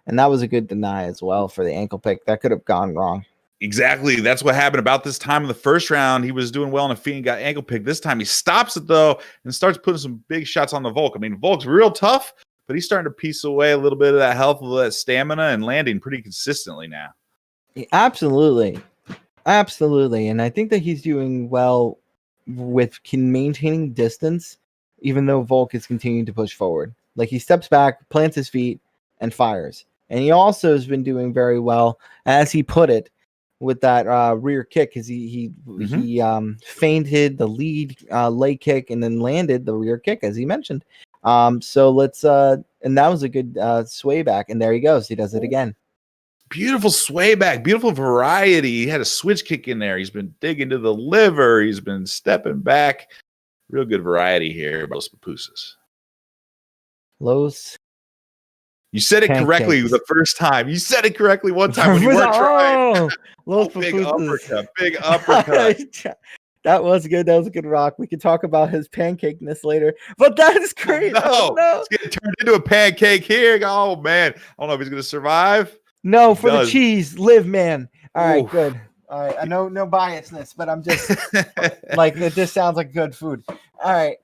And that was a good deny as well for the ankle pick. That could have gone wrong. Exactly. That's what happened about this time in the first round. He was doing well on a feet and got ankle picked. This time he stops it, though, and starts putting some big shots on the Volk. I mean, Volk's real tough, but he's starting to piece away a little bit of that health, a little of that stamina, and landing pretty consistently now. Absolutely. And I think that he's doing well with maintaining distance, even though Volk is continuing to push forward. Like he steps back, plants his feet, and fires. And he also has been doing very well, as he put it, with that rear kick, because he feinted the lead leg kick and then landed the rear kick, as he mentioned. So let's and that was a good sway back, and there he goes. He does it again. Beautiful sway back, beautiful variety. He had a switch kick in there. He's been digging to the liver. He's been stepping back. Real good variety here by Los Papooseas. You said it correctly the first time. You said it correctly one time when you weren't trying. Big uppercut. That was good. That was a good rock. We can talk about his pancakeness later, but that is great. No, it's getting turned into a pancake here. Oh man, I don't know if he's gonna survive. No, for the cheese, live, man. All right, good. All right, I know no biasness, but I'm just like this sounds like good food. All right,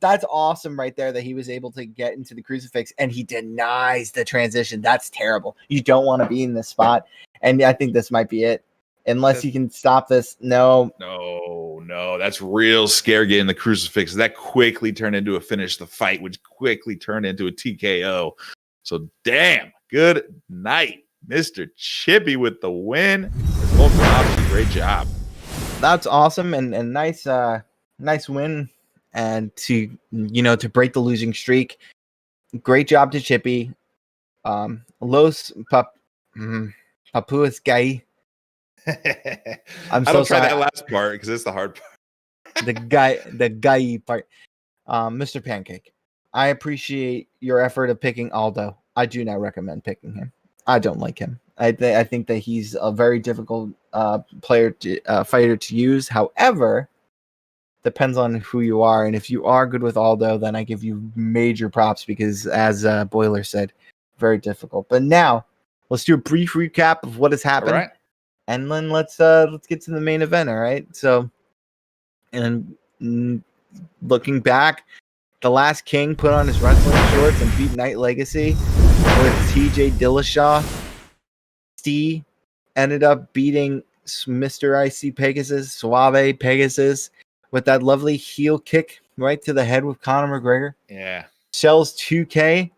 that's awesome right there that he was able to get into the crucifix and he denies the transition. That's terrible. You don't want to be in this spot, and I think this might be it, unless you can stop this. No, that's real scary. Getting the crucifix that quickly turned into a finish. The fight which quickly turned into a TKO. So damn, good night, Mr. Chippy with the win. Great job. that's awesome and nice nice win, and to break the losing streak. Great job to Chippy. Los Papooseas guy. I'm I so don't try sorry. that last part because it's the hard part. the guy part. Mr. Pancake, I appreciate your effort of picking Aldo. I do not recommend picking him. I don't like him. I think that he's a very difficult fighter to use. However, depends on who you are, and if you are good with Aldo, then I give you major props because, as Boiler said, very difficult. But now, let's do a brief recap of what has happened, All right. and then let's get to the main event. All right. So, and looking back, the Last King put on his wrestling shorts and beat Night Legacy with T.J. Dillashaw. Steve ended up beating Mr. IC Pegasus, Suave Pegasus, with that lovely heel kick right to the head with Conor McGregor. Yeah. Shells 2K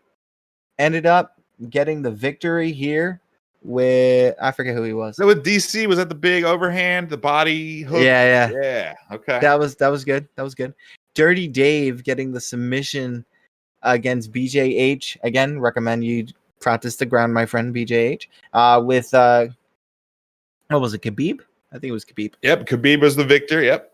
ended up getting the victory here with, I forget who he was. So with DC, was that the big overhand, the body hook? Yeah. Okay. That was good. That was good. Dirty Dave getting the submission against BJH. Again, recommend you practice the ground, my friend BJH. With what was it, Khabib? I think it was Khabib. Yep, Khabib was the victor. Yep.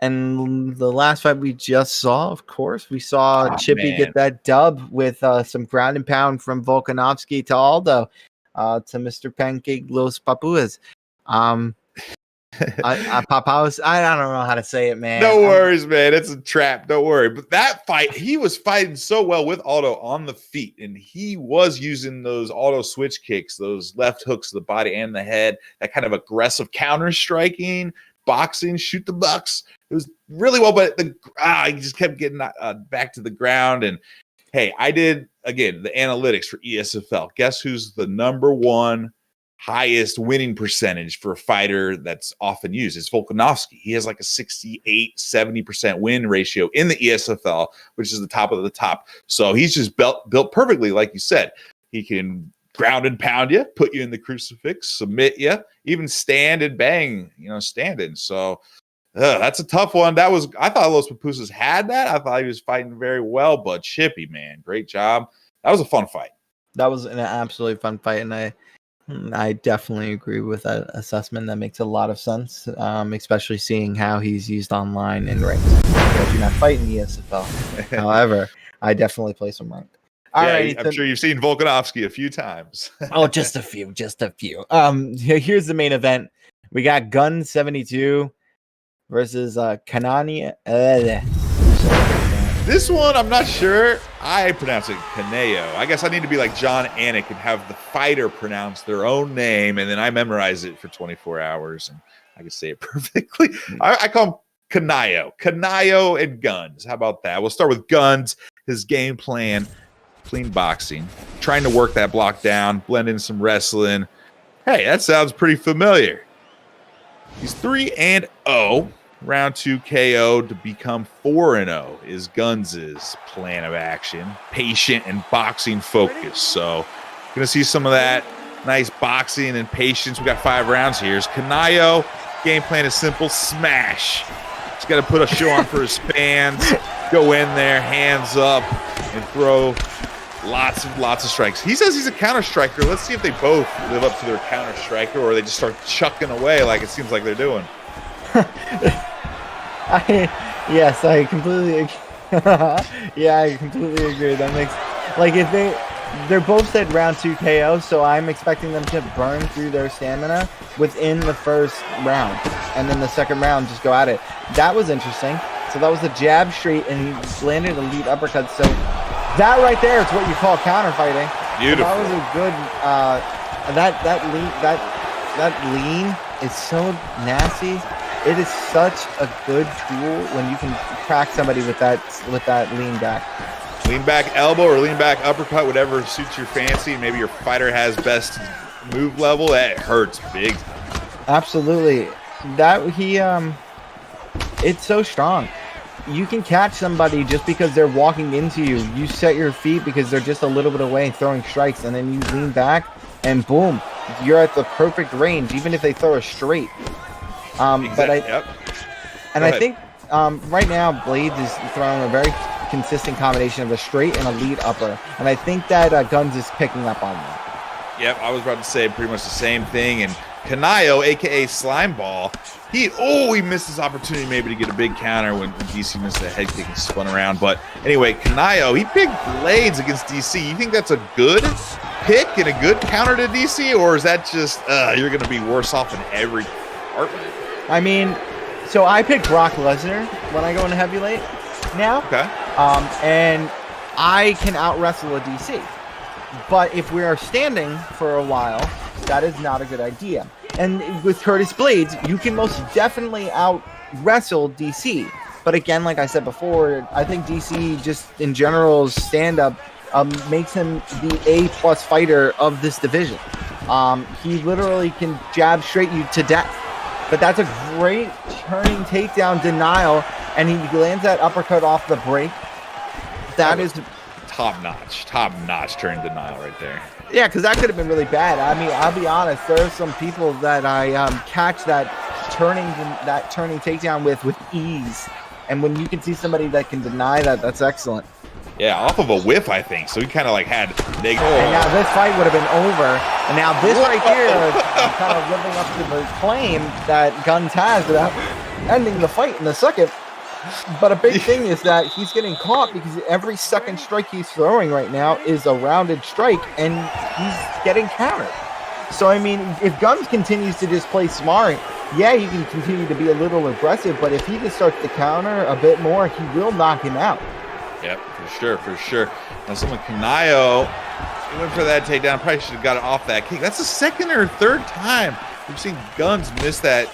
And the last fight we just saw, of course, we saw Chippy get that dub with some ground and pound from Volkanovski to Aldo, to Mr. Pancake Los Papooseas. Papooseas, I don't know how to say it, man. No worries, man. It's a trap. Don't worry. But that fight, he was fighting so well with Aldo on the feet, and he was using those Aldo switch kicks, those left hooks to the body and the head, that kind of aggressive counter striking, boxing, shoot the bucks. It was really well, but he just kept getting back to the ground. And hey, I did, again, the analytics for ESFL. Guess who's the number one highest winning percentage for a fighter that's often used? It's Volkanovski. He has like a 68-70% win ratio in the ESFL, which is the top of the top. So he's just built perfectly, like you said. He can ground and pound you, put you in the crucifix, submit you, even stand and bang, standing. So that's a tough one. I thought Los Papooseas had that. I thought he was fighting very well, but Chippy, man, great job. That was a fun fight. That was an absolutely fun fight, and I definitely agree with that assessment. That makes a lot of sense, especially seeing how he's used online in ranked. I do not fight in the ESFL. However, I definitely play some ranked. All right, I'm sure you've seen Volkanovski a few times. Oh, just a few. Here's the main event. We got Gunz 72 versus Canio. This one, I'm not sure. I pronounce it Canio. I guess I need to be like John Anik and have the fighter pronounce their own name, and then I memorize it for 24 hours, and I can say it perfectly. I call him Canio and Gunz. How about that? We'll start with Gunz. His game plan, clean boxing, trying to work that block down, blend in some wrestling. Hey, that sounds pretty familiar. He's 3-0. Round 2 KO to become 4-0 is Gunz's plan of action. Patient and boxing focus. So, gonna see some of that nice boxing and patience. We got 5 rounds here. Canio, game plan is simple: smash. He's got to put a show on for his fans. Go in there, hands up, and throw lots of strikes. He says he's a counter striker. Let's see if they both live up to their counter striker, or they just start chucking away like it seems like they're doing. I completely agree. That makes, like, if they're both at round 2 KO, so I'm expecting them to burn through their stamina within the first round, and then the second round just go at it. That was interesting. So that was a jab straight, and he landed a lead uppercut. So that right there is what you call counter fighting. Beautiful. So that was a good that lean is so nasty. It is such a good tool when you can crack somebody with that lean back. Lean back elbow or lean back uppercut, whatever suits your fancy. Maybe your fighter has best move level. That hurts big time. Absolutely. It's so strong. You can catch somebody just because they're walking into you. You set your feet because they're just a little bit away throwing strikes, and then you lean back and boom, you're at the perfect range, even if they throw a straight. I think right now Blades is throwing a very consistent combination of a straight and a lead upper, and I think that Gunz is picking up on that. Yep, I was about to say pretty much the same thing. And Canio, aka Slimeball, he missed his opportunity maybe to get a big counter when DC missed the head kick and spun around. But anyway, Canio, he picked Blades against DC. You think that's a good pick and a good counter to DC, or is that just you're going to be worse off in every department? I mean, so I picked Brock Lesnar when I go into heavyweight now. Okay. And I can out wrestle a DC. But if we are standing for a while, that is not a good idea. And with Curtis Blades, you can most definitely out wrestle DC. But again, like I said before, I think DC just in general's stand-up makes him the A+ fighter of this division. He literally can jab straight you to death. But that's a great turning takedown denial, and he lands that uppercut off the break. That is top-notch turning denial right there. Yeah, because that could have been really bad. I mean, I'll be honest, there are some people that I catch that turning takedown with ease. And when you can see somebody that can deny that, that's excellent. Yeah, off of a whiff, I think. So he kind of like had negative. And now this fight would have been over. And now this right here is kind of living up to the claim that Gunz has without ending the fight in the second. But a big thing is that he's getting caught because every second strike he's throwing right now is a rounded strike, and he's getting countered. So, I mean, if Gunz continues to just play smart, yeah, you can continue to be a little aggressive, but if he just starts to counter a bit more, he will knock him out. Yep, for sure. Now, someone Canio, he went for that takedown. Probably should have got it off that kick. That's the second or third time we've seen Gunz miss that,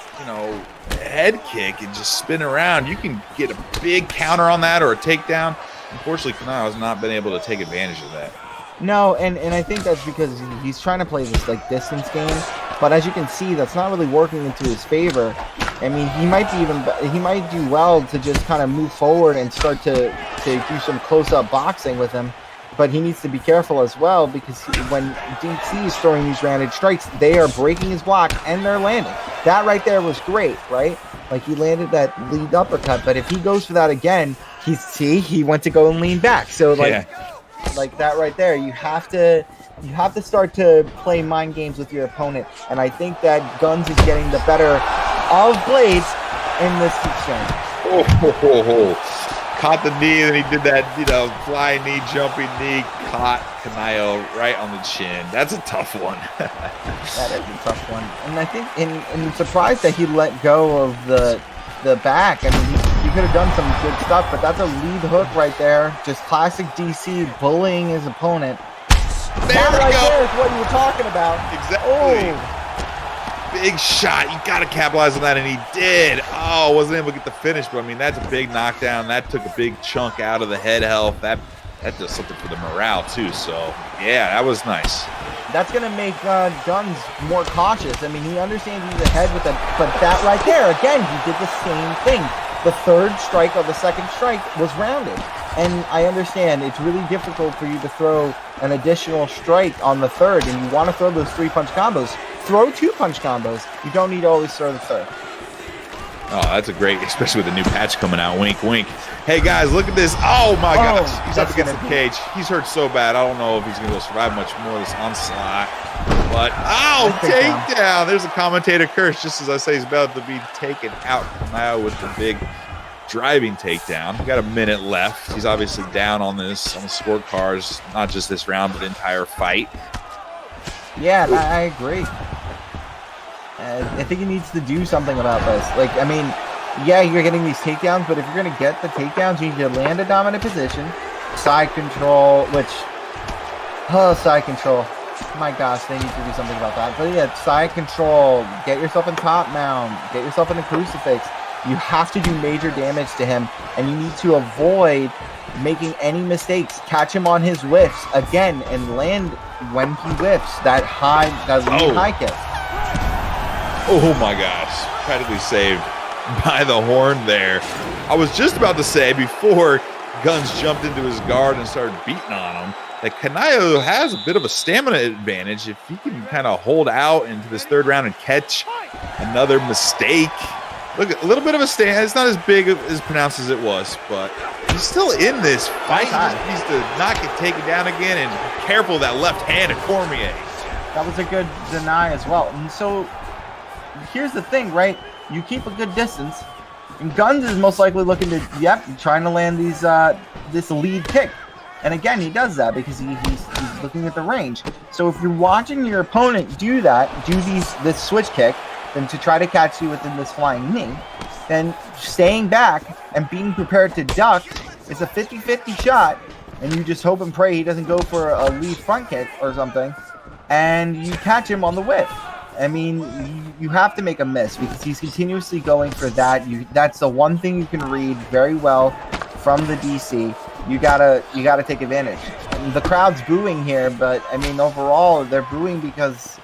head kick and just spin around. You can get a big counter on that or a takedown. Unfortunately, Canio has not been able to take advantage of that. No, and I think that's because he's trying to play this distance game, but as you can see, that's not really working into his favor. I mean, he might do well to just kind of move forward and start to do some close-up boxing with him, but he needs to be careful as well, because when DC is throwing these rounded strikes, they are breaking his block and they're landing. That right there was great, right? Like, he landed that lead uppercut, but if he goes for that again, he went to go and lean back. So like that right there, you have to start to play mind games with your opponent, and I think that Gunz is getting the better of Blades in this exchange. Caught the knee, and he did that, flying knee, jumping knee, caught Canio right on the chin. That's a tough one. That is a tough one. And I think, and I'm surprised that he let go of the back. I mean, he could have done some good stuff, but that's a lead hook right there. Just classic DC bullying his opponent. There we go. There is what you were talking about. Exactly. Oh. Big shot. You got to capitalize on that, and he did. Oh, wasn't able to get the finish, but I mean, that's a big knockdown. That took a big chunk out of the head health. That does something for the morale too. So yeah, that was nice. That's gonna make Gunz more cautious. I mean, he understands he's ahead with that, but that right there, again, he did the same thing. The third strike or the second strike was rounded, and I understand it's really difficult for you to throw an additional strike on the third, and you want to throw those 3-punch combos. Throw 2-punch combos. You don't need to always throw the third. Oh, that's a great, especially with the new patch coming out. Wink, wink. Hey, guys, look at this. Oh, my gosh. He's up against the cage. He's hurt so bad. I don't know if he's going to survive much more of this onslaught. But, takedown. There's a commentator curse just as I say he's about to be taken out now with the big driving takedown. We got a minute left. He's obviously down on the scorecards, not just this round, but the entire fight. Yeah, I agree. I think he needs to do something about this. Like, I mean, yeah, you're getting these takedowns, but if you're going to get the takedowns, you need to land a dominant position, side control, side control. My gosh, they need to do something about that. But yeah, side control, get yourself in top mount, get yourself in a crucifix. You have to do major damage to him, and you need to avoid making any mistakes. Catch him on his whiffs again and land when he whiffs that lead high kick. Oh my gosh, practically saved by the horn there. I was just about to say before Gunz jumped into his guard and started beating on him that Canio has a bit of a stamina advantage if he can kind of hold out into this third round and catch Another mistake. Look, a little bit of a stand. It's not as big as pronounced as it was, but he's still in this fight. He just needs to not get taken down again, and be careful of that left hand of Cormier. That was a good deny as well. And so here's the thing, right? You keep a good distance, and Gunz is most likely looking to, trying to land these this lead kick. And again, he does that because he's looking at the range. So if you're watching your opponent do this switch kick, then to try to catch you within this flying knee, then staying back and being prepared to duck is a 50-50 shot, and you just hope and pray he doesn't go for a lead front kick or something, and you catch him on the whip. I mean, you have to make a miss because he's continuously going for that. That's the one thing you can read very well from the DC. You gotta take advantage. The crowd's booing here, but I mean, overall, they're booing because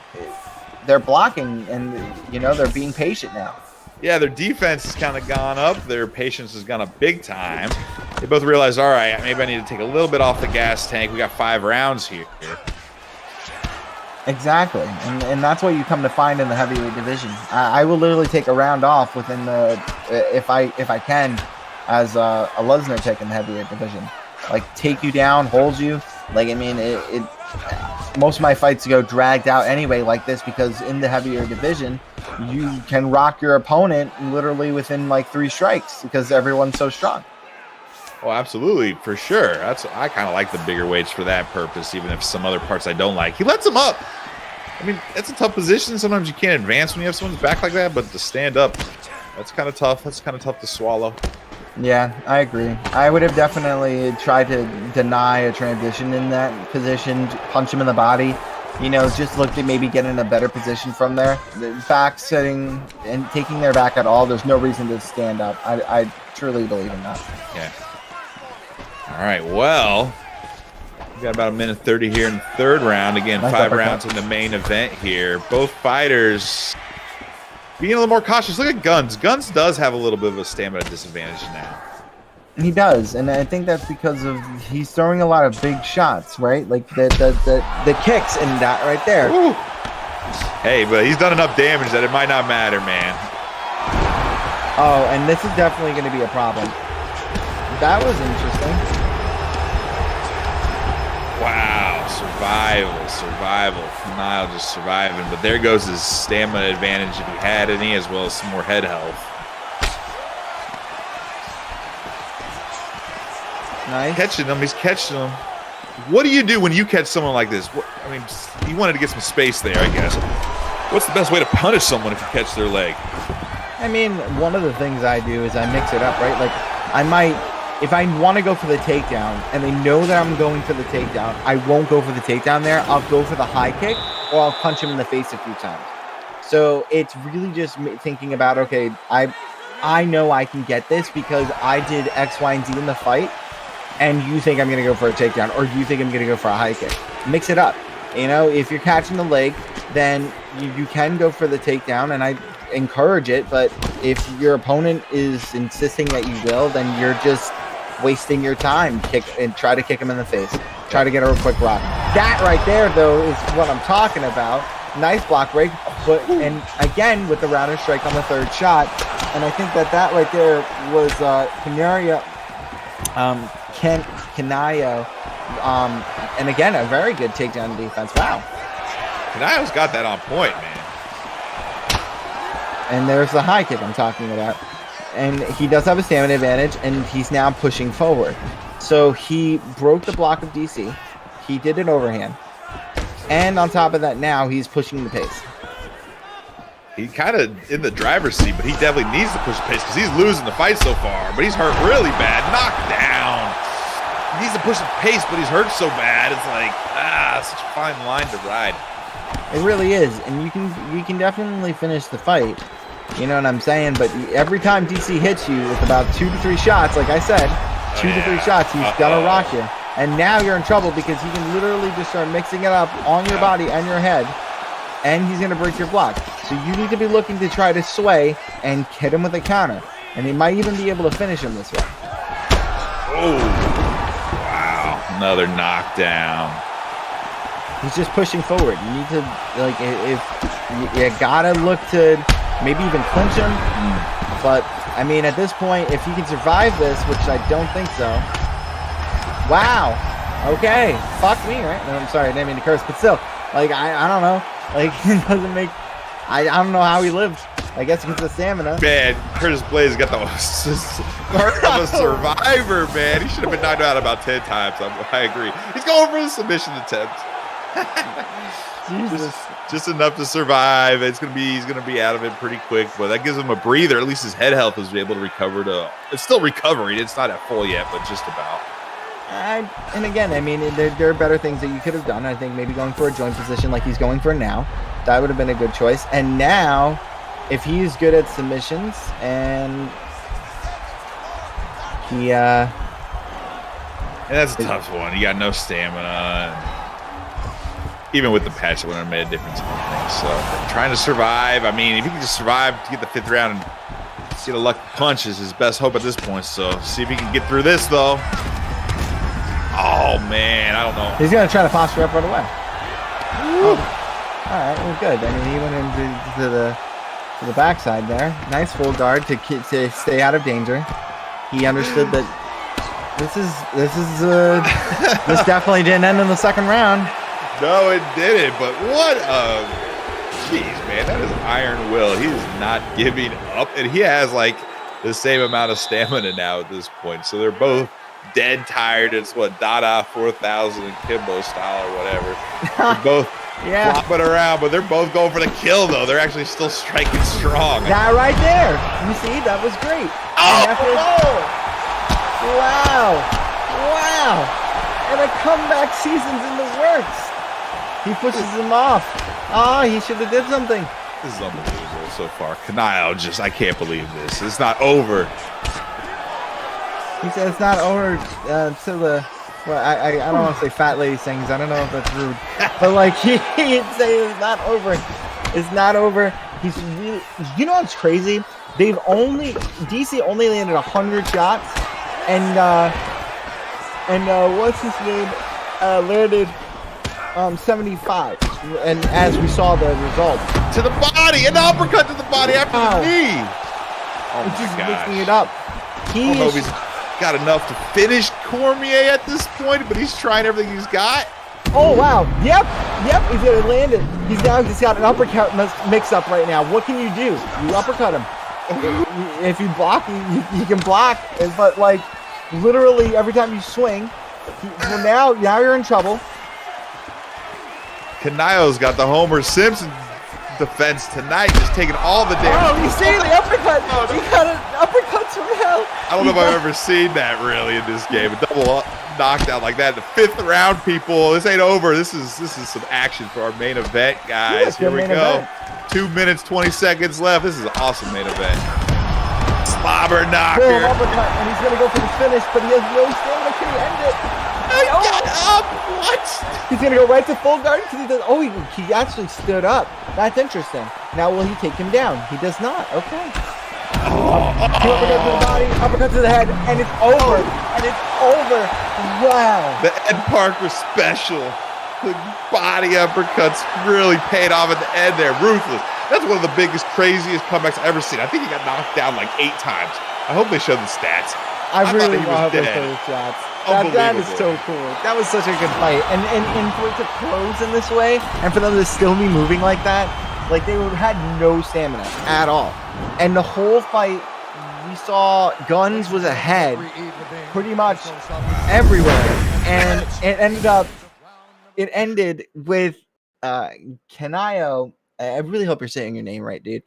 they're blocking and they're being patient now. Yeah, their defense has kind of gone up. Their patience has gone up big time. They both realize, all right, maybe I need to take a little bit off the gas tank. We got 5 rounds here. Exactly, and that's what you come to find in the heavyweight division. I will literally take a round off within the if I can, as a Lesnar take in the heavyweight division, like take you down, hold you. Like I mean, it most of my fights go dragged out anyway like this because in the heavier division, you can rock your opponent literally within like 3 strikes because everyone's so strong. Oh, absolutely, for sure. I kind of like the bigger weights for that purpose, even if some other parts I don't like. He lets him up. I mean, that's a tough position. Sometimes you can't advance when you have someone's back like that, but to stand up, that's kind of tough. That's kind of tough to swallow. Yeah, I agree. I would have definitely tried to deny a transition in that position, punch him in the body. Just look to maybe get in a better position from there. The back sitting and taking their back at all, there's no reason to stand up. I truly believe in that. Yeah. All right, well, we got about 1:30 here in the 3rd round. Again, 5 rounds in the main event here. Both fighters being a little more cautious. Look at Gunz. Gunz does have a little bit of a stamina disadvantage now. He does, and I think that's because of he's throwing a lot of big shots, right? Like the kicks and that right there. Ooh. Hey, but he's done enough damage that it might not matter, man. Oh, and this is definitely going to be a problem. That was interesting. Wow, survival. Canio just surviving, but there goes his stamina advantage if he had any, as well as some more head health. Nice. He's catching them. What do you do when you catch someone like this? I mean, he wanted to get some space there, I guess. What's the best way to punish someone if you catch their leg? I mean, one of the things I do is I mix it up, right? Like, I might, if I want to go for the takedown and they know that I'm going for the takedown, I won't go for the takedown there. I'll go for the high kick or I'll punch him in the face a few times. So it's really just thinking about, okay, I know I can get this because I did X, Y, and Z in the fight. And you think I'm going to go for a takedown, or you think I'm going to go for a high kick. Mix it up. If you're catching the leg, then you can go for the takedown, and I encourage it. But if your opponent is insisting that you will, then you're just wasting your time. Try to kick him in the face. Try to get a quick rock. That right there, though, is what I'm talking about. Nice block break, and again with the rounder strike on the 3rd shot. And I think that right there was Canio. Canio, and again, a very good takedown defense. Wow. Canio's got that on point, man. And there's the high kick I'm talking about. And he does have a stamina advantage, and he's now pushing forward. So he broke the block of DC. He did an overhand. And on top of that, now he's pushing the pace. He's kind of in the driver's seat, but he definitely needs to push the pace because he's losing the fight so far. But he's hurt really bad. Knocked down. He needs to push the pace, but he's hurt so bad. It's like, such a fine line to ride. It really is. And you can definitely finish the fight. You know what I'm saying? But every time DC hits you with about 2 to 3 shots, like I said, 2 to 3 shots, he's gonna rock you. And now you're in trouble because he can literally just start mixing it up on your body and your head. And he's going to break your block. So you need to be looking to try to sway and hit him with a counter. And he might even be able to finish him this way. Oh, wow. Another knockdown. He's just pushing forward. You need to, like, if you got to look to maybe even clinch him. But I mean, at this point, if he can survive this, which I don't think so. Wow. Okay. Fuck me, right? No, I'm sorry, I didn't mean to curse, but still, like I don't know. Like it doesn't make. I don't know how he lived. I guess it's the stamina. Man, Curtis Blades got the heart of a survivor, man. He should have been knocked out about 10 times. I agree. He's going for the submission attempt. Jesus. Just enough to survive. He's gonna be out of it pretty quick, but that gives him a breather. At least his head health is able to recover. It's still recovering. It's not at full yet, but just about. And again, I mean, there are better things that you could have done. I think maybe going for a joint position like he's going for now, that would have been a good choice. And now, if he's good at submissions and he, and that's a tough one. You got no stamina. Even with the patch, it wouldn't have made a difference. So trying to survive. I mean, if he can just survive to get the 5th round and get a lucky punch is his best hope at this point. So see if he can get through this, though. Oh, man, I don't know. He's going to try to posture up right away. Oh. All right, well, good. I mean, he went into the backside there. Nice full guard to stay out of danger. He understood that this definitely didn't end in the 2nd round. No, it didn't. But what a jeez, man, that is iron will. He is not giving up, and he has like the same amount of stamina now at this point. So they're both dead tired. It's what Dada 4000 and Kimbo style or whatever. They're both flopping around, but they're both going for the kill though. They're actually still striking strong. That right there. You see, that was great. Wow. And a comeback season's in the works. He pushes him off. Oh, he should have did something. This is unbelievable so far. Canio I can't believe this. It's not over. He said it's not over to the, well, I don't want to say fat lady things. I don't know if that's rude. But like he'd say it's not over. It's not over. He's really, you know what's crazy? DC only landed 100 shots. And what's his name? Landed 75, and as we saw the result, to the body, an uppercut to the body after the knee. Oh it's just my gosh. mixing it up. I don't know if he's got enough to finish Cormier at this point, but he's trying everything he's got. Oh wow! Yep. He's gonna land it. He's got an uppercut mix-up right now. What can you do? You uppercut him. If you block, you can block, but like literally every time you swing, now you're in trouble. Canio's got the Homer Simpson defense tonight, just taking all the damage. Oh, you see the uppercut? He got an uppercut from hell. I don't know if I've ever seen that really in this game. A double knockdown like that in the 5th round, people. This ain't over. This is some action for our main event, guys. Here we go. 2 minutes, 20 seconds left. This is an awesome main event. Slobber knocker. Boom, uppercut, and he's gonna go for the finish, but he has no stamina. Can he end it? Get up! What? He's gonna go right to full guard because he does. Oh, he actually stood up. That's interesting. Now will he take him down? He does not. Okay. Uppercut to the body, uppercut to the head, and it's over. And it's over. Wow. The Ed Parker special. The body uppercuts really paid off at the end there. Ruthless. That's one of the biggest, craziest comebacks I've ever seen. I think he got knocked down like 8 times. I hope they show the stats. I really love those shots. That is so cool. That was such a good fight. And for it to close in this way, and for them to still be moving like that, like they had no stamina at all. And the whole fight, we saw Gunz was ahead pretty much everywhere. And it ended with Canio. I really hope you're saying your name right, dude.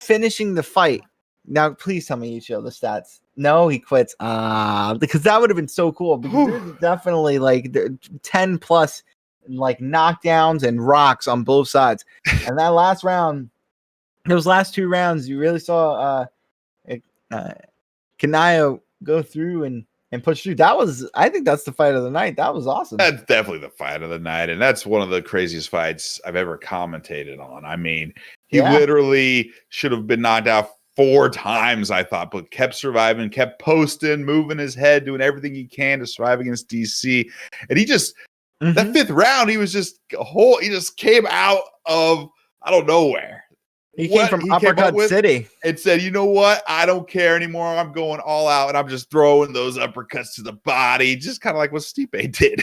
Finishing the fight. Now, please tell me you show the stats. No, he quits. Because that would have been so cool. Because there's definitely like 10 plus like knockdowns and rocks on both sides. And that last round, those last 2 rounds, you really saw Canio go through and push through. I think that's the fight of the night. That was awesome. That's definitely the fight of the night. And that's one of the craziest fights I've ever commentated on. I mean, he literally should have been knocked out 4 times, I thought, but kept surviving, kept posting, moving his head, doing everything he can to survive against DC. And he just, that 5th round, he was just he just came out of, I don't know where. He came from Uppercut City. And said, you know what? I don't care anymore. I'm going all out, and I'm just throwing those uppercuts to the body, just kind of like what Stipe did.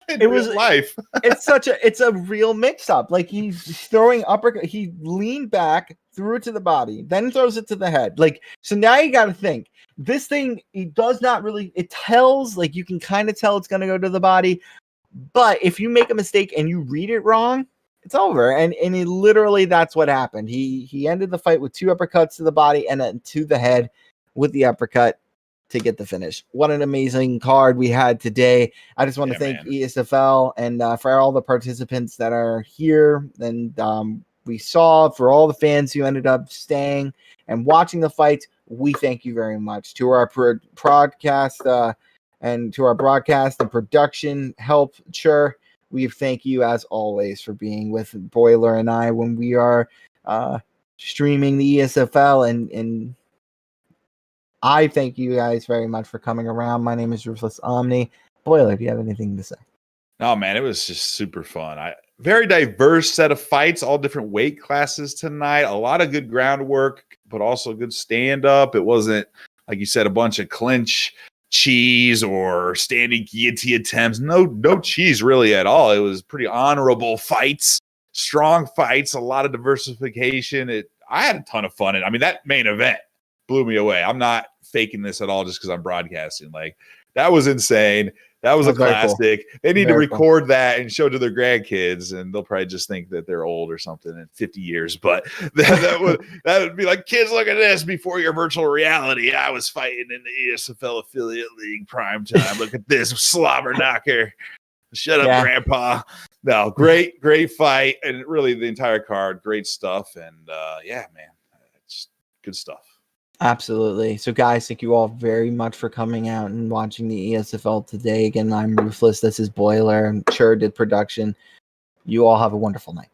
It was life. It's a real mix-up. Like, he's throwing uppercut. He leaned back, threw it to the body, then throws it to the head. Like, so now you got to think. This thing, it does not really, it tells, like, you can kind of tell it's going to go to the body. But if you make a mistake and you read it wrong, it's over. And it literally, that's what happened. He ended the fight with 2 uppercuts to the body and then to the head with the uppercut to get the finish. What an amazing card we had today. I just want to thank ESFL and for all the participants that are here. And we saw for all the fans who ended up staying and watching the fights. We thank you very much. To our broadcast and to our broadcast and production help, sure. We thank you as always for being with Boiler and I when we are streaming the ESFL, and I thank you guys very much for coming around. My name is Ruthless Omni. Boiler, do you have anything to say? Oh man, it was just super fun. Very diverse set of fights, all different weight classes tonight. A lot of good groundwork, but also good stand up. It wasn't, like you said, a bunch of clinch cheese or standing guillotine attempts. No cheese really at all. It was pretty honorable fights, strong fights, a lot of diversification. I had a ton of fun. I mean, that main event blew me away. I'm not faking this at all just because I'm broadcasting. Like, that was insane. That was a classic. Cool. They need to record that and show to their grandkids, and they'll probably just think that they're old or something in 50 years. But that would be like, kids, look at this before your virtual reality. I was fighting in the ESFL affiliate league PrimeTime. Look at this slobber knocker. Shut up, Grandpa. No, great fight, and really the entire card, great stuff. And man, it's good stuff. Absolutely. So, guys, thank you all very much for coming out and watching the ESFL today. Again, I'm Ruthless. This is Boiler. And Sure did production. You all have a wonderful night.